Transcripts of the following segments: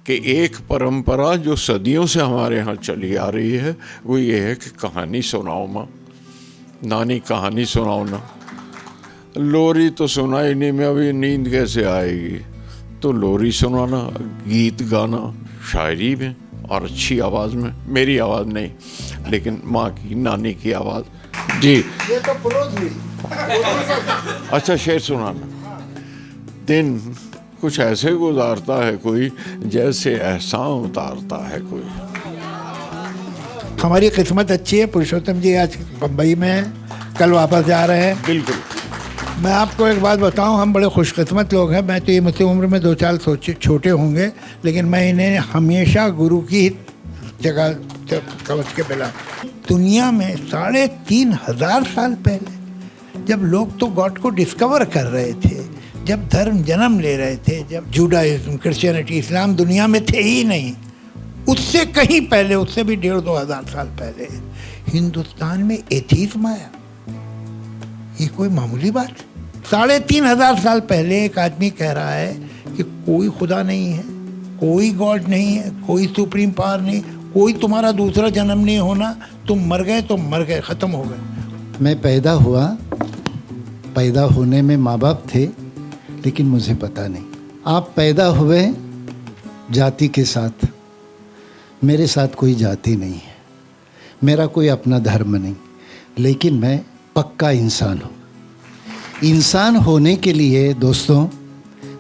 कि एक परंपरा जो सदियों से हमारे यहाँ चली आ रही है वो ये है कि कहानी सुनाओ माँ, नानी कहानी सुनाओ ना। लोरी तो सुनाई नहीं, मैं अभी नींद कैसे आएगी, तो लोरी सुनाना, गीत गाना शायरी में और अच्छी आवाज़ में, मेरी आवाज़ नहीं लेकिन माँ की, नानी की आवाज़। जी ये तो प्रोज हुई। अच्छा, शेर सुनाना। दिन कुछ ऐसे गुजारता है कोई जैसे एहसान उतारता है कोई। हमारी किस्मत अच्छी है, पुरुषोत्तम जी आज बम्बई में हैं, कल वापस जा रहे हैं। बिल्कुल। मैं आपको एक बात बताऊं, हम बड़े खुशकिस्मत लोग हैं। मैं तो ये मुझसे उम्र में 2 साल छोटे होंगे, लेकिन मैं इन्हें हमेशा गुरु की जगह समझ के मिला। दुनिया में 3,500 साल पहले जब लोग तो गॉड को डिस्कवर कर रहे थे, जब धर्म जन्म ले रहे थे, जब जुडाइज्म, क्रिश्चियनिटी, इस्लाम दुनिया में थे ही नहीं, उससे कहीं पहले, उससे भी 1,500-2,000 साल पहले हिंदुस्तान में एथीज्म आया। ये कोई मामूली बात? 3,500 साल पहले एक आदमी कह रहा है कि कोई खुदा नहीं है, कोई गॉड नहीं है, कोई सुप्रीम पावर नहीं, कोई तुम्हारा दूसरा जन्म नहीं होना, तुम मर गए तो मर गए, ख़त्म हो गए। मैं पैदा हुआ, पैदा होने में माँ बाप थे, लेकिन मुझे पता नहीं। आप पैदा हुए जाति के साथ, मेरे साथ कोई जाति नहीं है, मेरा कोई अपना धर्म नहीं, लेकिन मैं पक्का इंसान हूँ। इंसान होने के लिए दोस्तों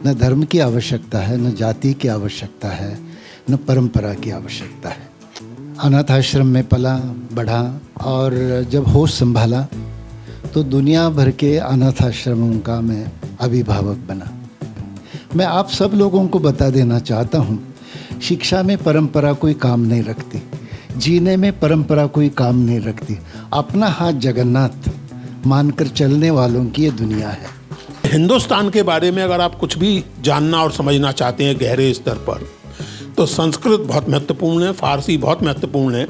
न धर्म की आवश्यकता है, न जाति की आवश्यकता है, न परंपरा की आवश्यकता है। अनाथ आश्रम में पला बढ़ा और जब होश संभाला तो दुनिया भर के अनाथ आश्रमों का मैं अभिभावक बना। मैं आप सब लोगों को बता देना चाहता हूँ, शिक्षा में परंपरा कोई काम नहीं रखती, जीने में परंपरा कोई काम नहीं रखती। अपना हाथ जगन्नाथ मानकर चलने वालों की ये दुनिया है। हिंदुस्तान के बारे में अगर आप कुछ भी जानना और समझना चाहते हैं गहरे स्तर पर, तो संस्कृत बहुत महत्वपूर्ण है, फारसी बहुत महत्वपूर्ण है,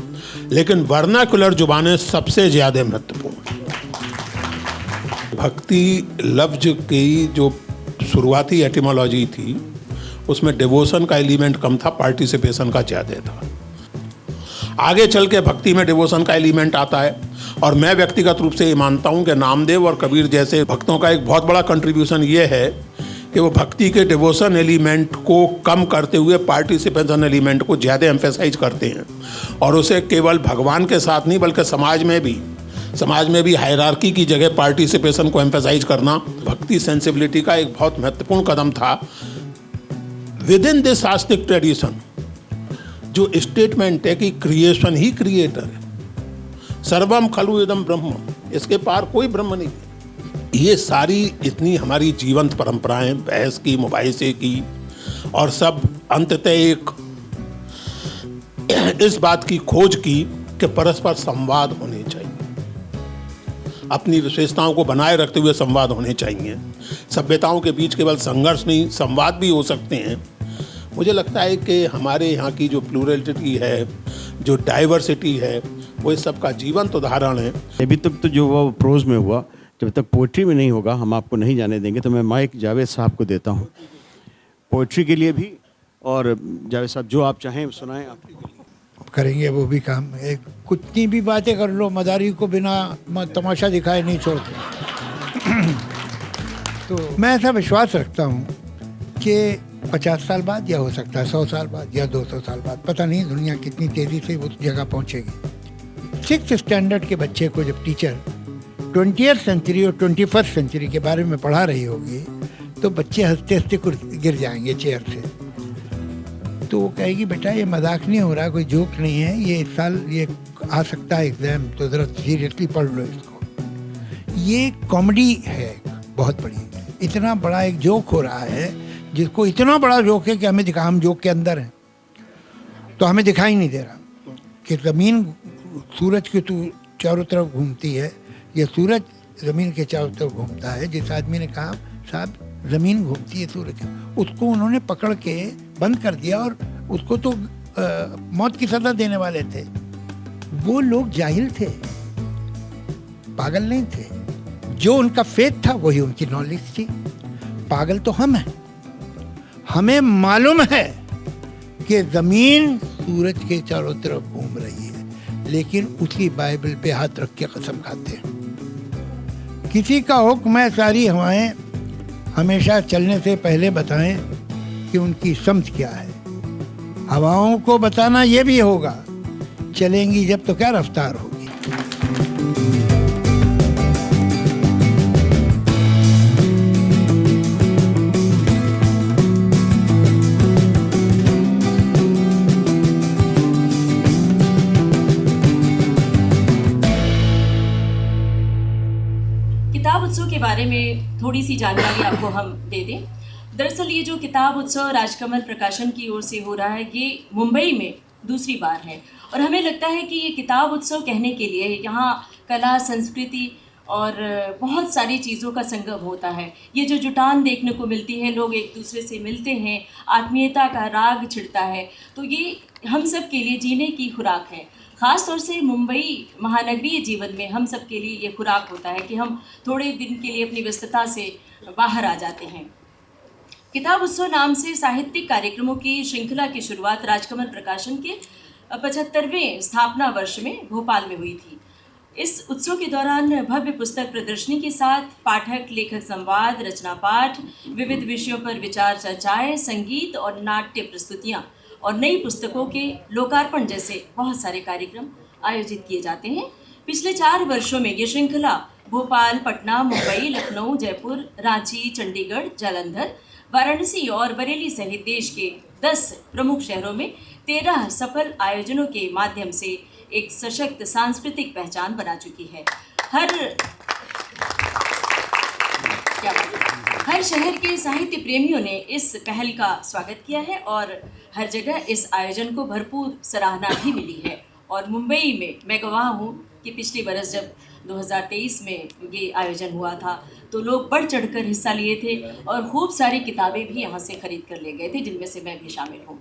लेकिन वर्नाकुलर जुबानें सबसे ज़्यादा महत्वपूर्ण हैं। भक्ति लफ्ज की जो शुरुआती एटिमोलॉजी थी उसमें डिवोशन का एलिमेंट कम था, पार्टिसिपेशन का ज़्यादा था। आगे चल के भक्ति में डिवोशन का एलिमेंट आता है, और मैं व्यक्तिगत रूप से ये मानता हूँ कि नामदेव और कबीर जैसे भक्तों का एक बहुत बड़ा कंट्रीब्यूशन ये है कि वो भक्ति के डिवोशन एलिमेंट को कम करते हुए पार्टिसिपेशन एलिमेंट को ज़्यादा एम्फेसाइज करते हैं, और उसे केवल भगवान के साथ नहीं बल्कि समाज में भी हायरार्की की जगह पार्टिसिपेशन को एम्फेसाइज करना भक्ति सेंसिबिलिटी का एक बहुत महत्वपूर्ण कदम था। With in this Astik tradition जो स्टेटमेंट है कि क्रिएशन ही क्रिएटर है, सर्वम खलु इदम ब्रह्म, इसके पार कोई ब्रह्म नहीं है। ये सारी इतनी हमारी जीवंत परंपराएं, बहस की, मुबाहिसे की, और सब अंततः एक इस बात की खोज की कि परस्पर संवाद होने चाहिए, अपनी विशेषताओं को बनाए रखते हुए संवाद होने चाहिए। सभ्यताओं के बीच केवल संघर्ष नहीं, संवाद भी हो सकते हैं। मुझे लगता है कि हमारे यहाँ की जो प्लूरलिटी है, जो डाइवर्सिटी है, वो इस सब का जीवंत उदाहरण है। अभी तक तो जो वो प्रोज में हुआ, जब तक पोइट्री में नहीं होगा हम आपको नहीं जाने देंगे। तो मैं माइक जावेद साहब को देता हूँ पोइट्री के लिए भी, और जावेद साहब जो आप चाहें सुनाएं। आप करेंगे वो भी काम। एक कितनी भी बातें कर लो, मदारी को बिना तमाशा दिखाए नहीं छोड़ते। तो मैं ऐसा विश्वास रखता हूँ कि 50 साल बाद, या हो सकता है 100 साल बाद, या 200 साल बाद, पता नहीं दुनिया कितनी तेज़ी से उस जगह पहुँचेगी। 6th स्टैंडर्ड के बच्चे को जब टीचर 20th सेंचुरी और 21st सेंचुरी के बारे में पढ़ा रही होगी, तो बच्चे हंसते हंसते गिर जाएंगे चेयर से। तो वो कहेगी बेटा ये मजाक नहीं हो रहा, कोई जोक नहीं है, ये इस साल ये आ सकता है एग्ज़ाम, तो ज़रा सीरियसली पढ़ लो इसको। ये कॉमेडी है बहुत बड़ी, इतना बड़ा एक जोक हो रहा है जिसको इतना बड़ा जोक है कि हमें दिखा, हम जोक के अंदर हैं तो हमें दिखाई नहीं दे रहा कि ज़मीन सूरज के चारों तरफ घूमती है, ये सूरज ज़मीन के चारों तरफ घूमता है। जिस आदमी ने कहा साहब ज़मीन घूमती है सूरज, उसको उन्होंने पकड़ के बंद कर दिया, और उसको तो मौत की सज़ा देने वाले थे। वो लोग जाहिल थे, पागल नहीं थे। जो उनका फेथ था वही उनकी नॉलेज थी। पागल तो हम हैं। हमें मालूम है कि ज़मीन सूरज के चारों तरफ घूम रही है, लेकिन उसी बाइबल पे हाथ रख के कसम खाते हैं। किसी का हुक्म है सारी हवाएं हमेशा चलने से पहले बताएं कि उनकी समझ क्या है। हवाओं को बताना ये भी होगा, चलेंगी जब तो क्या रफ्तार होगी। किताब उत्सव के बारे में थोड़ी सी जानकारी आपको हम दे दें। दरअसल ये जो किताब उत्सव राजकमल प्रकाशन की ओर से हो रहा है, ये मुंबई में दूसरी बार है और हमें लगता है कि ये किताब उत्सव कहने के लिए यहाँ कला, संस्कृति और बहुत सारी चीज़ों का संगम होता है। ये जो जुटान देखने को मिलती है, लोग एक दूसरे से मिलते हैं, आत्मीयता का राग छिड़ता है, तो ये हम सब के लिए जीने की खुराक है। ख़ास तौर से मुंबई महानगरीय जीवन में हम सब के लिए ये खुराक होता है कि हम थोड़े दिन के लिए अपनी व्यस्तता से बाहर आ जाते हैं। किताब उत्सव नाम से साहित्यिक कार्यक्रमों की श्रृंखला की शुरुआत राजकमल प्रकाशन के 75वें स्थापना वर्ष में भोपाल में हुई थी। इस उत्सव के दौरान भव्य पुस्तक प्रदर्शनी के साथ पाठक लेखक संवाद, रचना पाठ, विविध विषयों पर विचार चर्चाएं, संगीत और नाट्य प्रस्तुतियां और नई पुस्तकों के लोकार्पण जैसे बहुत सारे कार्यक्रम आयोजित किए जाते हैं। पिछले 4 वर्षों में ये श्रृंखला भोपाल, पटना, मुंबई, लखनऊ, जयपुर, रांची, चंडीगढ़, जालंधर, वाराणसी और बरेली सहित देश के 10 प्रमुख शहरों में 13 सफल आयोजनों के माध्यम से एक सशक्त सांस्कृतिक पहचान बना चुकी है। हर शहर के साहित्य प्रेमियों ने इस पहल का स्वागत किया है और हर जगह इस आयोजन को भरपूर सराहना भी मिली है। और मुंबई में मैं गवाह हूँ कि पिछले बरस जब 2023 में ये आयोजन हुआ था तो लोग बढ़ चढ़कर हिस्सा लिए थे और खूब सारी किताबें भी यहाँ से खरीद कर ले गए थे, जिनमें से मैं भी शामिल हूँ।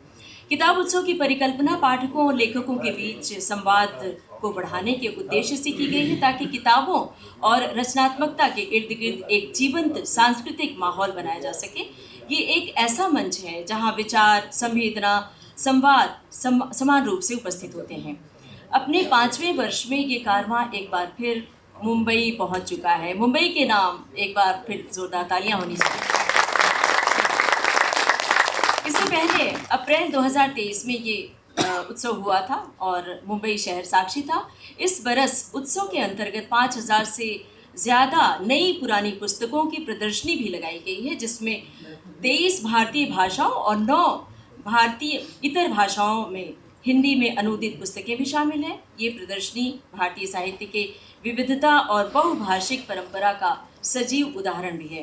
किताब उत्सव की परिकल्पना पाठकों और लेखकों के बीच संवाद को बढ़ाने के उद्देश्य से की गई है, ताकि किताबों और रचनात्मकता के इर्द गिर्द एक जीवंत सांस्कृतिक माहौल बनाया जा सके। ये एक ऐसा मंच है जहाँ विचार, संवेदना, संवाद समान रूप से उपस्थित होते हैं। अपने 5वें वर्ष में ये कारवां एक बार फिर मुंबई पहुंच चुका है। मुंबई के नाम एक बार फिर जोरदार तालियां होनी चाहिए। इससे पहले अप्रैल 2023 में ये उत्सव हुआ था और मुंबई शहर साक्षी था। इस बरस उत्सव के अंतर्गत 5000 से ज़्यादा नई पुरानी पुस्तकों की प्रदर्शनी भी लगाई गई है, जिसमें 23 भारतीय भाषाओं और 9 भारतीय इतर भाषाओं में हिंदी में अनुदित पुस्तकें भी शामिल हैं। ये प्रदर्शनी भारतीय साहित्य के विविधता और बहुभाषिक परंपरा का सजीव उदाहरण भी है।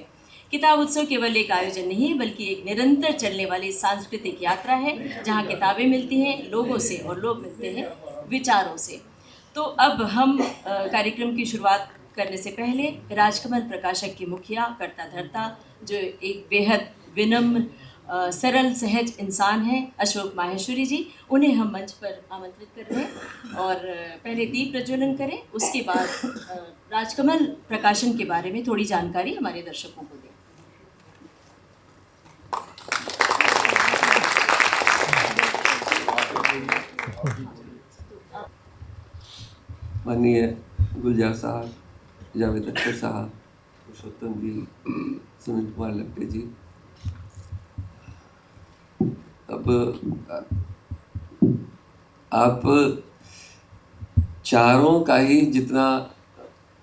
किताब उत्सव केवल एक आयोजन नहीं है, बल्कि एक निरंतर चलने वाली सांस्कृतिक यात्रा है, जहाँ किताबें मिलती हैं लोगों से और लोग मिलते हैं विचारों से। तो अब हम कार्यक्रम की शुरुआत करने से पहले राजकमल प्रकाशक के मुखिया, कर्ता धर्ता, जो एक बेहद विनम्र, सरल, सहज इंसान हैं, अशोक माहेश्वरी जी, उन्हें हम मंच पर आमंत्रित कर रहे हैं और पहले दीप प्रज्वलन करें। उसके बाद राजकमल प्रकाशन के बारे में थोड़ी जानकारी हमारे दर्शकों को दें। माननीय गुलजार साहब, जावेद अख्तर साहब, पुरुषोत्तम जी, सुनील कुमार लट्टे जी, अब आप चारों का ही जितना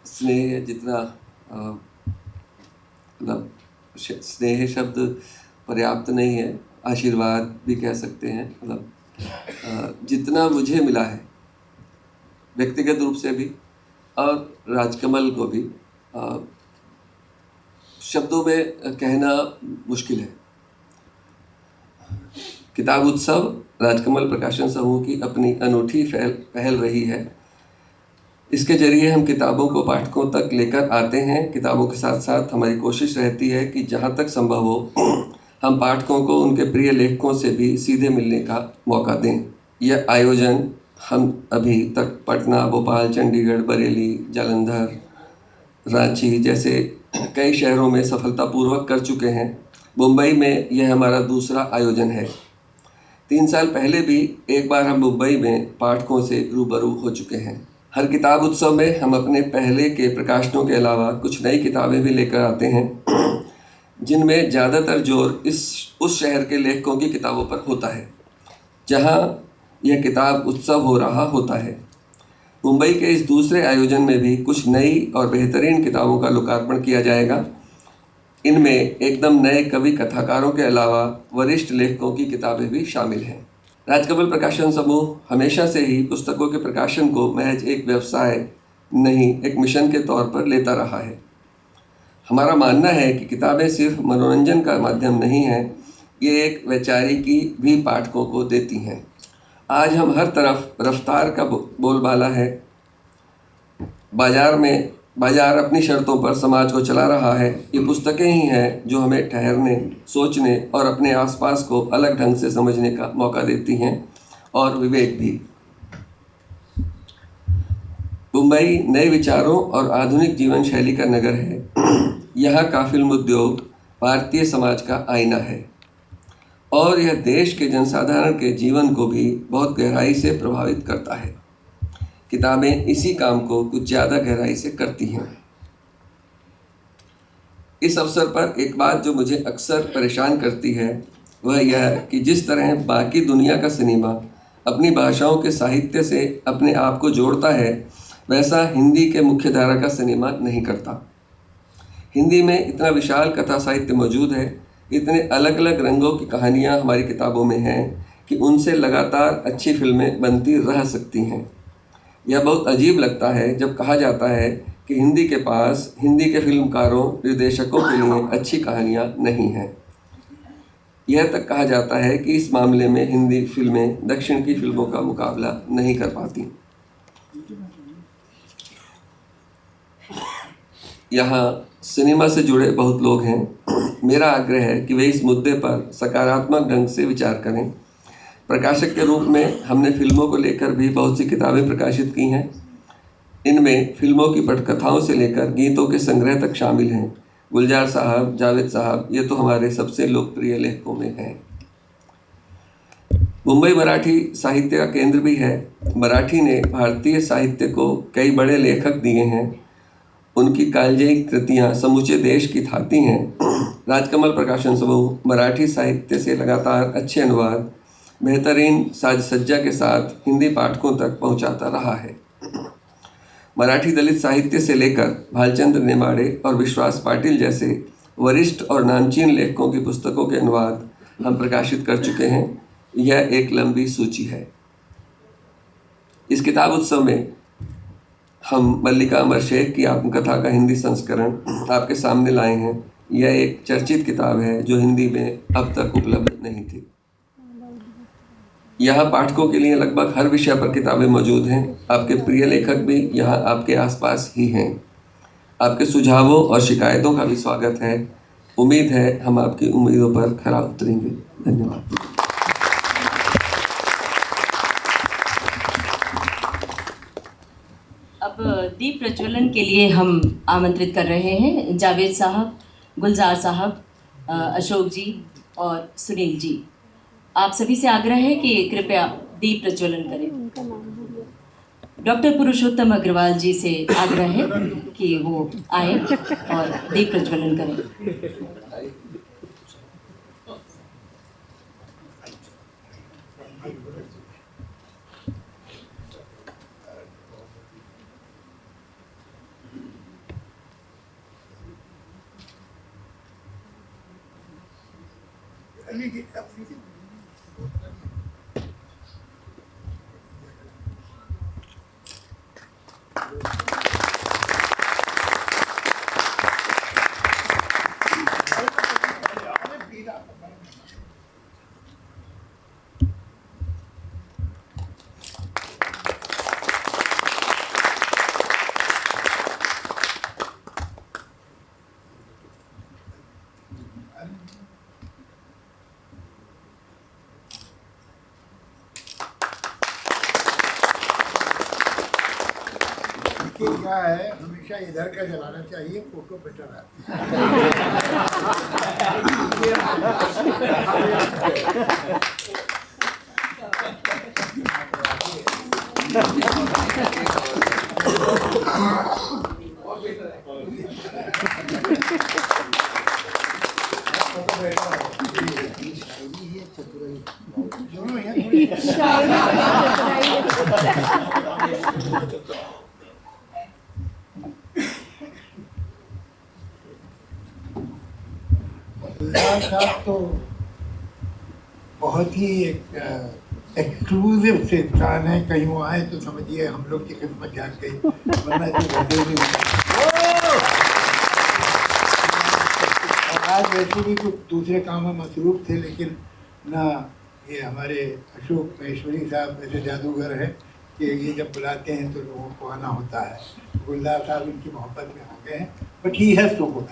स्नेह, जितना मतलब स्नेह शब्द पर्याप्त नहीं है, आशीर्वाद भी कह सकते हैं, मतलब जितना मुझे मिला है व्यक्तिगत रूप से भी और राजकमल को भी शब्दों में कहना मुश्किल है। किताब उत्सव राजकमल प्रकाशन समूह की अपनी अनूठी पहल रही है। इसके जरिए हम किताबों को पाठकों तक लेकर आते हैं। किताबों के साथ साथ हमारी कोशिश रहती है कि जहाँ तक संभव हो हम पाठकों को उनके प्रिय लेखकों से भी सीधे मिलने का मौका दें। यह आयोजन हम अभी तक पटना, भोपाल, चंडीगढ़, बरेली, जालंधर, रांची जैसे कई शहरों में सफलतापूर्वक कर चुके हैं। मुंबई में यह हमारा दूसरा आयोजन है। 3 साल पहले भी एक बार हम मुंबई में पाठकों से रूबरू हो चुके हैं। हर किताब उत्सव में हम अपने पहले के प्रकाशनों के अलावा कुछ नई किताबें भी लेकर आते हैं, जिनमें ज़्यादातर जोर उस शहर के लेखकों की किताबों पर होता है जहां यह किताब उत्सव हो रहा होता है। मुंबई के इस दूसरे आयोजन में भी कुछ नई और बेहतरीन किताबों का लोकार्पण किया जाएगा। इनमें एकदम नए कवि कथाकारों के अलावा वरिष्ठ लेखकों की किताबें भी शामिल हैं। राजकमल प्रकाशन समूह हमेशा से ही पुस्तकों के प्रकाशन को महज एक व्यवसाय नहीं, एक मिशन के तौर पर लेता रहा है। हमारा मानना है कि किताबें सिर्फ मनोरंजन का माध्यम नहीं है, ये एक वैचारिकी भी पाठकों को देती हैं। आज हम हर तरफ रफ्तार का बोलबाला है। बाजार अपनी शर्तों पर समाज को चला रहा है। ये पुस्तकें ही हैं जो हमें ठहरने, सोचने और अपने आसपास को अलग ढंग से समझने का मौका देती हैं, और विवेक भी। मुंबई नए विचारों और आधुनिक जीवन शैली का नगर है। यहाँ का फिल्म उद्योग भारतीय समाज का आईना है और यह देश के जनसाधारण के जीवन को भी बहुत गहराई से प्रभावित करता है। किताबें इसी काम को कुछ ज़्यादा गहराई से करती हैं। इस अवसर पर एक बात जो मुझे अक्सर परेशान करती है वह यह है कि जिस तरह बाकी दुनिया का सिनेमा अपनी भाषाओं के साहित्य से अपने आप को जोड़ता है, वैसा हिंदी के मुख्य धारा का सिनेमा नहीं करता। हिंदी में इतना विशाल कथा साहित्य मौजूद है, इतने अलग अलग रंगों की कहानियाँ हमारी किताबों में हैं कि उनसे लगातार अच्छी फिल्में बनती रह सकती हैं। यह बहुत अजीब लगता है जब कहा जाता है कि हिंदी के पास हिंदी के फिल्मकारों, निर्देशकों के लिए अच्छी कहानियाँ नहीं हैं। यह तक कहा जाता है कि इस मामले में हिंदी फिल्में दक्षिण की फिल्मों का मुकाबला नहीं कर पाती। यहाँ सिनेमा से जुड़े बहुत लोग हैं। मेरा आग्रह है कि वे इस मुद्दे पर सकारात्मक ढंग से विचार करें। प्रकाशक के रूप में हमने फिल्मों को लेकर भी बहुत सी किताबें प्रकाशित की हैं। इनमें फिल्मों की पटकथाओं से लेकर गीतों के संग्रह तक शामिल हैं। गुलजार साहब, जावेद साहब, ये तो हमारे सबसे लोकप्रिय लेखकों में हैं। मुंबई मराठी साहित्य का केंद्र भी है। मराठी ने भारतीय साहित्य को कई बड़े लेखक दिए हैं। उनकी कालजयी कृतियाँ समूचे देश की थाती हैं। राजकमल प्रकाशन समूह मराठी साहित्य से लगातार अच्छे अनुवाद, बेहतरीन साज सज्जा के साथ हिंदी पाठकों तक पहुंचाता रहा है। मराठी दलित साहित्य से लेकर भालचंद्र नेमाड़े और विश्वास पाटिल जैसे वरिष्ठ और नामचीन लेखकों की पुस्तकों के अनुवाद हम प्रकाशित कर चुके हैं। यह एक लंबी सूची है। इस किताब उत्सव में हम मल्लिका अमर शेख की आत्मकथा का हिंदी संस्करण आपके सामने लाए हैं। यह एक चर्चित किताब है जो हिंदी में अब तक उपलब्ध नहीं थी। यहाँ पाठकों के लिए लगभग हर विषय पर किताबें मौजूद हैं। आपके प्रिय लेखक भी यहाँ आपके आसपास ही हैं। आपके सुझावों और शिकायतों का भी स्वागत है। उम्मीद है हम आपकी उम्मीदों पर खरा उतरेंगे। धन्यवाद। अब दीप प्रज्वलन के लिए हम आमंत्रित कर रहे हैं जावेद साहब, गुलजार साहब, अशोक जी और सुनील जी। आप सभी से आग्रह है कि कृपया दीप प्रज्वलन करें। डॉक्टर पुरुषोत्तम अग्रवाल जी से आग्रह है कि वो आए और दीप प्रज्वलन करें। क्या है, हमेशा इधर का जलाना चाहिए, फोटो बेटर है। गुलजार साहब तो बहुत ही एक एक्सक्लूसिव से इंसान है, कहीं वो आए तो समझिए हम लोग की किस्मत जाग गई, वरना तो बदले नहीं होते। और आज वैसे भी कुछ दूसरे काम में मसरूफ थे, लेकिन ना ये हमारे अशोक महेश्वरी साहब ऐसे जादूगर है कि ये जब बुलाते हैं तो लोगों को आना होता है। गुलजार साहब इनकी मोहब्बत में आ गए हैं, but he has to go.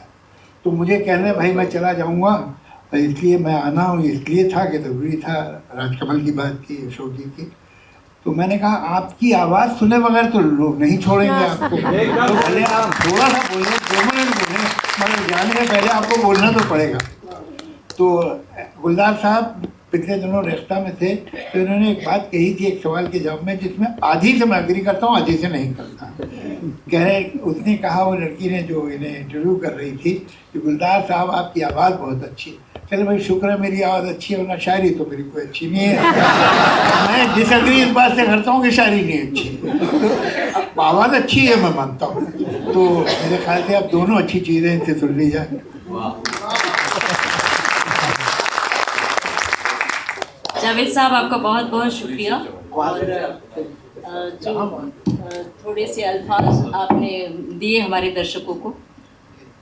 तो मुझे कहना भाई मैं चला जाऊंगा, तो इसलिए मैं आना हूँ, इसलिए था कि ज़रूरी था राजकमल की बात की, अशोक जी की। तो मैंने कहा आपकी आवाज़ सुने बगैर तो लोग नहीं छोड़ेंगे आपको, तो पहले आप थोड़ा सा बोलें, 2 मिनट बोलें, मगर जाने से पहले आपको बोलना तो पड़ेगा। तो गुलजार साहब पिछले दिनों रेस्टा में थे, तो इन्होंने एक बात कही थी एक सवाल के जवाब में, जिसमें आधी से मैं एग्री करता हूँ, आधी से नहीं करता। कह रहे, उसने कहा, वो लड़की ने जो इन्हें इंटरव्यू कर रही थी, कि गुलजार साहब आपकी आवाज़ बहुत अच्छी है। चलो भाई शुक्र है मेरी आवाज़ अच्छी है, वरना शायरी तो मेरी कोई अच्छी नहीं है। मैं डिसएग्री इस बात से करता हूँ कि शायरी नहीं अच्छी, तो आवाज़ अच्छी है मैं मानता हूँ। तो मेरे ख्याल से अब दोनों अच्छी चीज़ें इनसे सुन ली जाए। जावेद साहब आपका बहुत बहुत शुक्रिया, और जो थोड़े से अल्फाज आपने दिए हमारे दर्शकों को,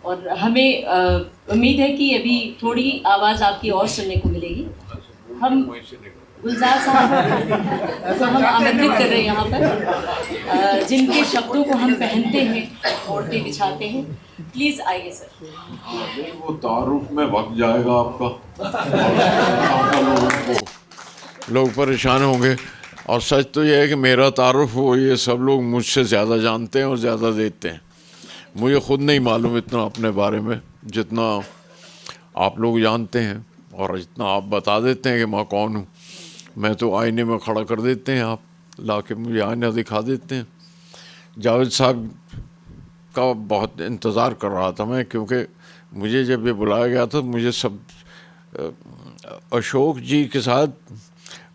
और हमें उम्मीद है कि अभी थोड़ी आवाज़ आपकी और सुनने को मिलेगी। हम गुलजार साहब को हम आमंत्रित कर रहे हैं यहाँ पर, जिनके शब्दों को हम पहनते हैं, ओढ़ते बिछाते हैं। प्लीज़ आइए सर। वो तारुफ में वक्त जाएगा आपका, लोग परेशान होंगे। और सच तो यह है कि मेरा तारुफ हो, ये सब लोग मुझसे ज़्यादा जानते हैं और ज़्यादा देते हैं। मुझे ख़ुद नहीं मालूम इतना अपने बारे में जितना आप लोग जानते हैं, और जितना आप बता देते हैं कि मैं कौन हूँ। मैं तो आईने में खड़ा कर देते हैं, आप ला के मुझे आईना दिखा देते हैं। जावेद साहब का बहुत इंतज़ार कर रहा था मैं, क्योंकि मुझे जब ये बुलाया गया था, मुझे सब अशोक जी के साथ,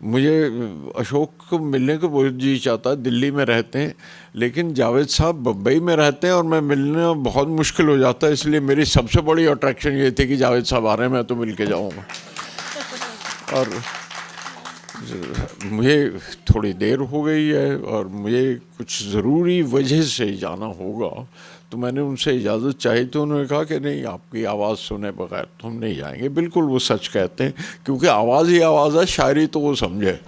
मुझे अशोक को मिलने को बहुत जी चाहता है। दिल्ली में रहते हैं, लेकिन जावेद साहब बम्बई में रहते हैं और मैं मिलना बहुत मुश्किल हो जाता है। इसलिए मेरी सबसे बड़ी अट्रैक्शन ये थी कि जावेद साहब आ रहे हैं, मैं तो मिल के जाऊँगा। और मुझे थोड़ी देर हो गई है और मुझे कुछ ज़रूरी वजह से जाना होगा, तो मैंने उनसे इजाज़त चाही, तो उन्होंने कहा कि नहीं, आपकी आवाज़ सुने बगैर तो हम नहीं जाएंगे। बिल्कुल वो सच कहते हैं, क्योंकि आवाज़ ही आवाज़ है, शायरी तो वो समझे।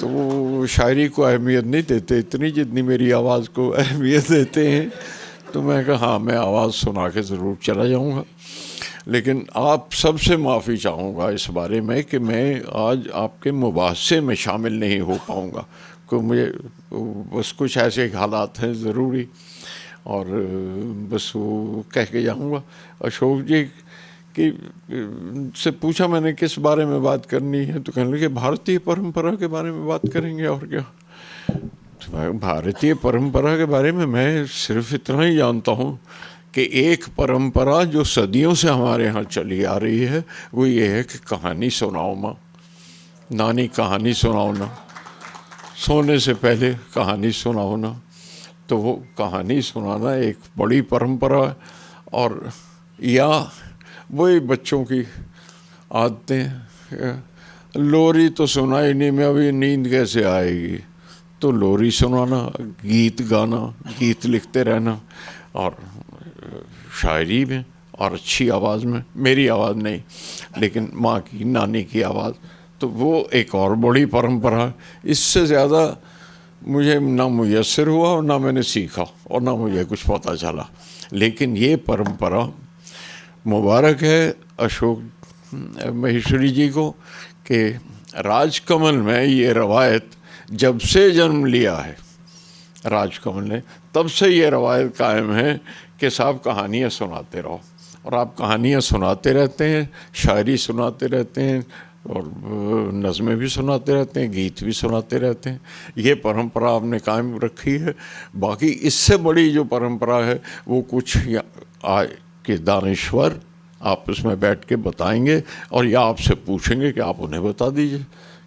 तो वो शायरी को अहमियत नहीं देते इतनी जितनी मेरी आवाज़ को अहमियत देते हैं। तो मैं कहा हाँ, मैं आवाज़ सुना के ज़रूर चला जाऊँगा, लेकिन आप सबसे माफ़ी चाहूँगा इस बारे में कि मैं आज आपके मुबाहसे में शामिल नहीं हो पाऊँगा, क्योंकि मुझे बस कुछ ऐसे हालात हैं ज़रूरी, और बस वो कह के जाऊँगा। अशोक जी की से पूछा मैंने किस बारे में बात करनी है, तो कहने लगे भारतीय परंपरा के बारे में बात करेंगे, और क्या। तो भारतीय परंपरा के बारे में मैं सिर्फ इतना ही जानता हूँ कि एक परंपरा जो सदियों से हमारे यहाँ चली आ रही है, वो ये है कि कहानी सुनाओ माँ, नानी कहानी सुनाओ ना, सोने से पहले कहानी सुनाओ ना। तो वो कहानी सुनाना एक बड़ी परंपरा है, और या वही बच्चों की आदतें, लोरी तो सुनाई नहीं, मैं अभी नींद कैसे आएगी, तो लोरी सुनाना, गीत गाना, गीत लिखते रहना, और शायरी में और अच्छी आवाज़ में, मेरी आवाज़ नहीं लेकिन माँ की, नानी की आवाज़, तो वो एक और बड़ी परंपरा है। इससे ज़्यादा मुझे ना मुयस्सर हुआ और ना मैंने सीखा और ना मुझे कुछ पता चला, लेकिन ये परंपरा मुबारक है अशोक महेश्वरी जी को कि राजकमल में ये रवायत जब से जन्म लिया है राजकमल ने, तब से ये रवायत कायम है कि साहब कहानियाँ सुनाते रहो, और आप कहानियाँ सुनाते रहते हैं, शायरी सुनाते रहते हैं, और नज़में भी सुनाते रहते हैं, गीत भी सुनाते रहते हैं। ये परंपरा आपने कायम रखी है। बाकी इससे बड़ी जो परंपरा है वो कुछ के दानिश्वर आप उसमें बैठ के बताएंगे और या आपसे पूछेंगे कि आप उन्हें बता दीजिए,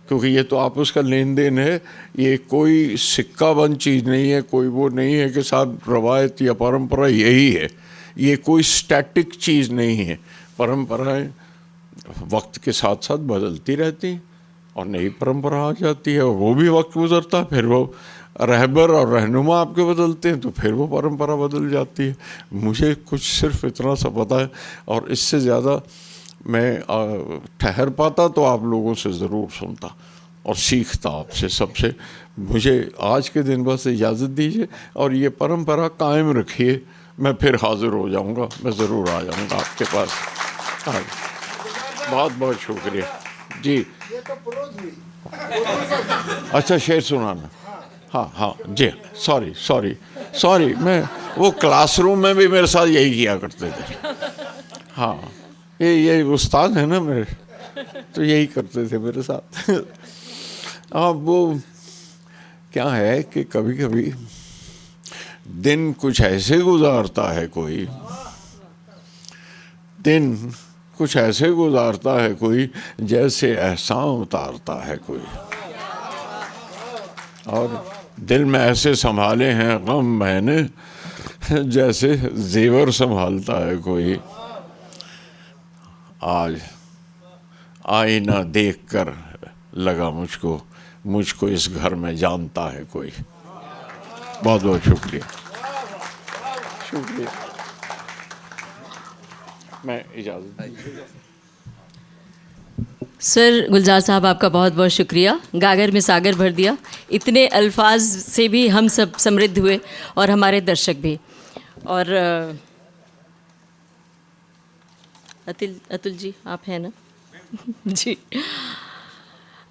क्योंकि ये तो आपस का लेन देन है। ये कोई सिक्का बंद चीज़ नहीं है, कोई वो नहीं है कि साहब रवायत या परंपरा यही है। ये कोई स्टैटिक चीज़ नहीं है। परंपराएं वक्त के साथ साथ बदलती रहती हैं और नई परंपरा आ जाती है, और वो भी वक्त गुजरता है, फिर वो रहबर और रहनुमा आपके बदलते हैं तो फिर वो परंपरा बदल जाती है। मुझे कुछ सिर्फ इतना सा पता है, और इससे ज़्यादा मैं ठहर पाता तो आप लोगों से ज़रूर सुनता और सीखता आपसे सबसे। मुझे आज के दिन बस इजाज़त दीजिए और ये परंपरा कायम रखिए। मैं फिर हाज़िर हो जाऊंगा, मैं ज़रूर आ जाऊंगा आपके पास। हाँ, बहुत बहुत शुक्रिया जी। ये तो प्रोज हुई। अच्छा, शेर सुनाना। हाँ हाँ जी, सॉरी, मैं वो क्लासरूम में भी मेरे साथ यही किया करते थे। हाँ, ये उस्ताद है ना मेरे, तो यही करते थे मेरे साथ। अब वो क्या है कि कभी कभी दिन कुछ ऐसे गुजारता है कोई, दिन कुछ ऐसे गुजारता है कोई, जैसे एहसान उतारता है कोई, और दिल में ऐसे संभाले हैं गम मैंने जैसे जेवर संभालता है कोई। आज आईना देखकर लगा मुझको इस घर में जानता है कोई। बहुत बहुत शुक्रिया। मैं इजाज़त। सर गुलजार साहब, आपका बहुत बहुत शुक्रिया। गागर में सागर भर दिया। इतने अल्फाज से भी हम सब समृद्ध हुए और हमारे दर्शक भी। और अतुल जी, आप हैं ना? जी।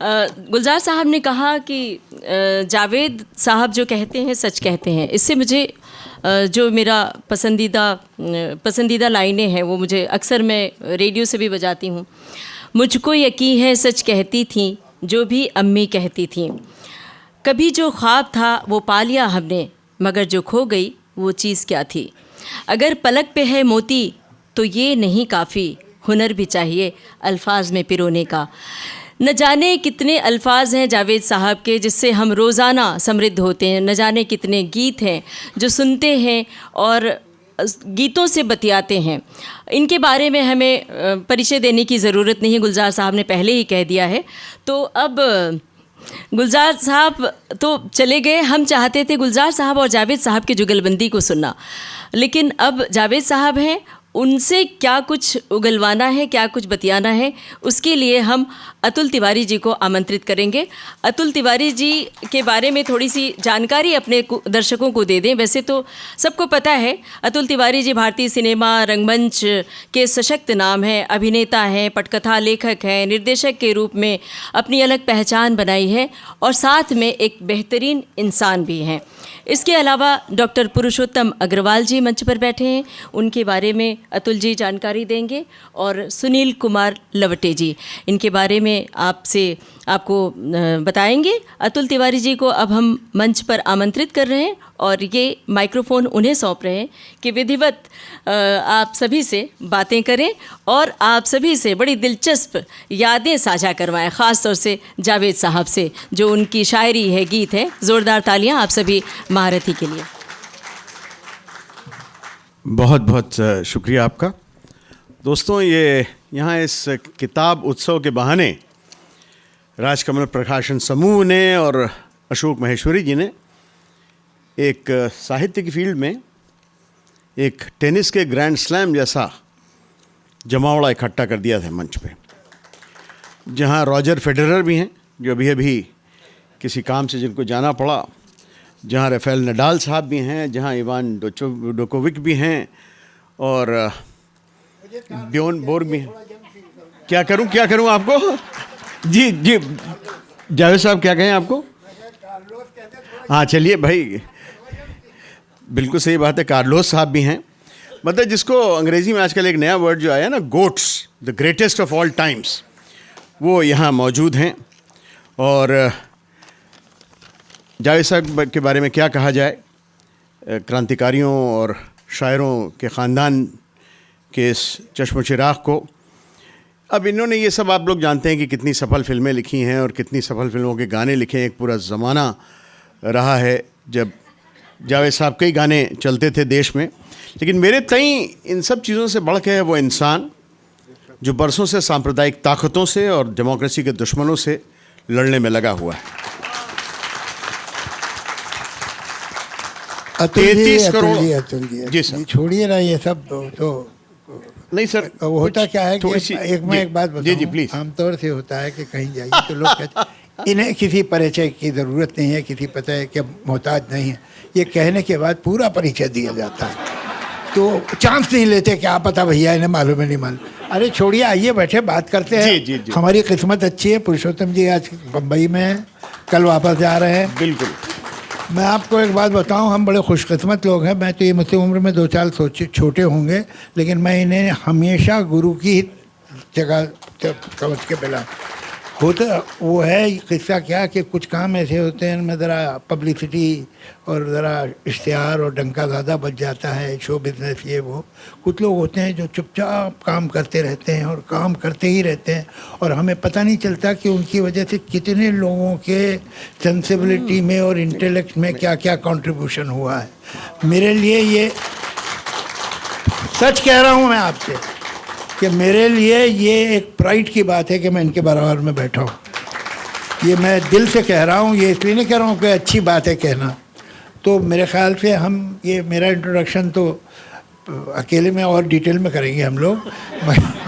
गुलजार साहब ने कहा कि जावेद साहब जो कहते हैं सच कहते हैं। इससे मुझे जो मेरा पसंदीदा लाइनें हैं वो मुझे अक्सर मैं रेडियो से भी बजाती हूँ। मुझको यकीन है सच कहती थी जो भी अम्मी कहती थी। कभी जो ख्वाब था वो पा लिया हमने, मगर जो खो गई वो चीज़ क्या थी। अगर पलक पे है मोती तो ये नहीं काफ़ी, हुनर भी चाहिए अल्फाज में पिरोने का। न जाने कितने अल्फाज हैं जावेद साहब के जिससे हम रोज़ाना समृद्ध होते हैं। न जाने कितने गीत हैं जो सुनते हैं और गीतों से बतियाते हैं। इनके बारे में हमें परिचय देने की ज़रूरत नहीं, गुलजार साहब ने पहले ही कह दिया है। तो अब गुलजार साहब तो चले गए। हम चाहते थे गुलजार साहब और जावेद साहब की जुगलबंदी को सुनना, लेकिन अब जावेद साहब हैं, उनसे क्या कुछ उगलवाना है, क्या कुछ बतियाना है, उसके लिए हम अतुल तिवारी जी को आमंत्रित करेंगे। अतुल तिवारी जी के बारे में थोड़ी सी जानकारी अपने दर्शकों को दे दें। वैसे तो सबको पता है, अतुल तिवारी जी भारतीय सिनेमा रंगमंच के सशक्त नाम हैं, अभिनेता हैं, पटकथा लेखक हैं, निर्देशक के रूप में अपनी अलग पहचान बनाई है और साथ में एक बेहतरीन इंसान भी हैं। इसके अलावा डॉक्टर पुरुषोत्तम अग्रवाल जी मंच पर बैठे हैं, उनके बारे में अतुल जी जानकारी देंगे, और सुनील कुमार लवटे जी इनके बारे में आपको बताएंगे। अतुल तिवारी जी को अब हम मंच पर आमंत्रित कर रहे हैं और ये माइक्रोफ़ोन उन्हें सौंप रहे हैं कि विधिवत आप सभी से बातें करें और आप सभी से बड़ी दिलचस्प यादें साझा करवाएं, ख़ास तौर से जावेद साहब से जो उनकी शायरी है, गीत है। ज़ोरदार तालियां आप सभी महारथी के लिए। बहुत बहुत शुक्रिया आपका। दोस्तों, ये यहाँ इस किताब उत्सव के बहाने राजकमल प्रकाशन समूह ने और अशोक महेश्वरी जी ने एक साहित्य की फील्ड में एक टेनिस के ग्रैंड स्लैम जैसा जमावड़ा इकट्ठा कर दिया था मंच पे, जहाँ रॉजर फेडरर भी हैं जो अभी अभी किसी काम से जिनको जाना पड़ा, जहाँ राफेल नडाल साहब भी हैं, जहाँ इवान डोकोविक भी हैं और ब्योन बोर्ग भी हैं। क्या करूं आपको? जी जावेद साहब क्या कहें आपको? हाँ चलिए भाई, बिल्कुल सही बात है। कार्लोस साहब भी हैं। मतलब जिसको अंग्रेजी में आजकल एक नया वर्ड जो आया ना, goats, the greatest of all times, वो यहाँ मौजूद हैं। और जावेद साहब के बारे में क्या कहा जाए, क्रांतिकारियों और शायरों के ख़ानदान के इस चश्म चिराग को। अब इन्होंने ये सब आप लोग जानते हैं कि कितनी सफल फ़िल्में लिखी हैं और कितनी सफल फ़िल्मों के गाने लिखे हैं। एक पूरा ज़माना रहा है जब जावेद साहब के ही गाने चलते थे देश में। लेकिन मेरे तई इन सब चीज़ों से बढ़ के है वो इंसान जो बरसों से सांप्रदायिक ताकतों से और डेमोक्रेसी के दुश्मनों से लड़ने में लगा हुआ है। 33 करोड़ जी सर, छोड़िए ना ये सब तो नहीं सर, वो होता क्या है कि एक बात बताऊं, जी जी प्लीज। आमतौर से होता है कि कहीं जाइए तो लोग कहते हैं इन्हें किसी परिचय की ज़रूरत नहीं है, किसी परिचय के मोहताज नहीं है। ये कहने के बाद पूरा परिचय दिया जाता है, तो चांस नहीं लेते कि आप पता भैया इन्हें मालूम है नहीं मालूम। अरे छोड़िए, आइए बैठे बात करते हैं। जी, जी। हमारी किस्मत अच्छी है, पुरुषोत्तम जी आज बम्बई में हैं, कल वापस जा रहे हैं। बिल्कुल। मैं आपको एक बात बताऊं, हम बड़े खुशकिस्मत लोग हैं। मैं तो ये मुझसे उम्र में 2-4 छोटे होंगे, लेकिन मैं इन्हें हमेशा गुरु की जगह समझ के मिला। होता वो है किस्सा क्या कि कुछ काम ऐसे होते हैं उनमें ज़रा पब्लिसिटी और ज़रा इश्तिहार और डंका ज़्यादा बच जाता है, शो बिजनेस ये वो। कुछ लोग होते हैं जो चुपचाप काम करते रहते हैं और काम करते ही रहते हैं, और हमें पता नहीं चलता कि उनकी वजह से कितने लोगों के सेंसिबिलिटी में और इंटेलेक्ट में क्या क्या कंट्रीब्यूशन हुआ है। मेरे लिए ये सच कह रहा हूँ मैं आपसे कि मेरे लिए ये एक प्राइड की बात है कि मैं इनके बराबर में बैठा हूँ। ये मैं दिल से कह रहा हूँ, ये इसलिए नहीं कह रहा हूँ कि अच्छी बात है कहना। तो मेरे ख्याल से हम ये मेरा इंट्रोडक्शन तो अकेले में और डिटेल में करेंगे हम लोग,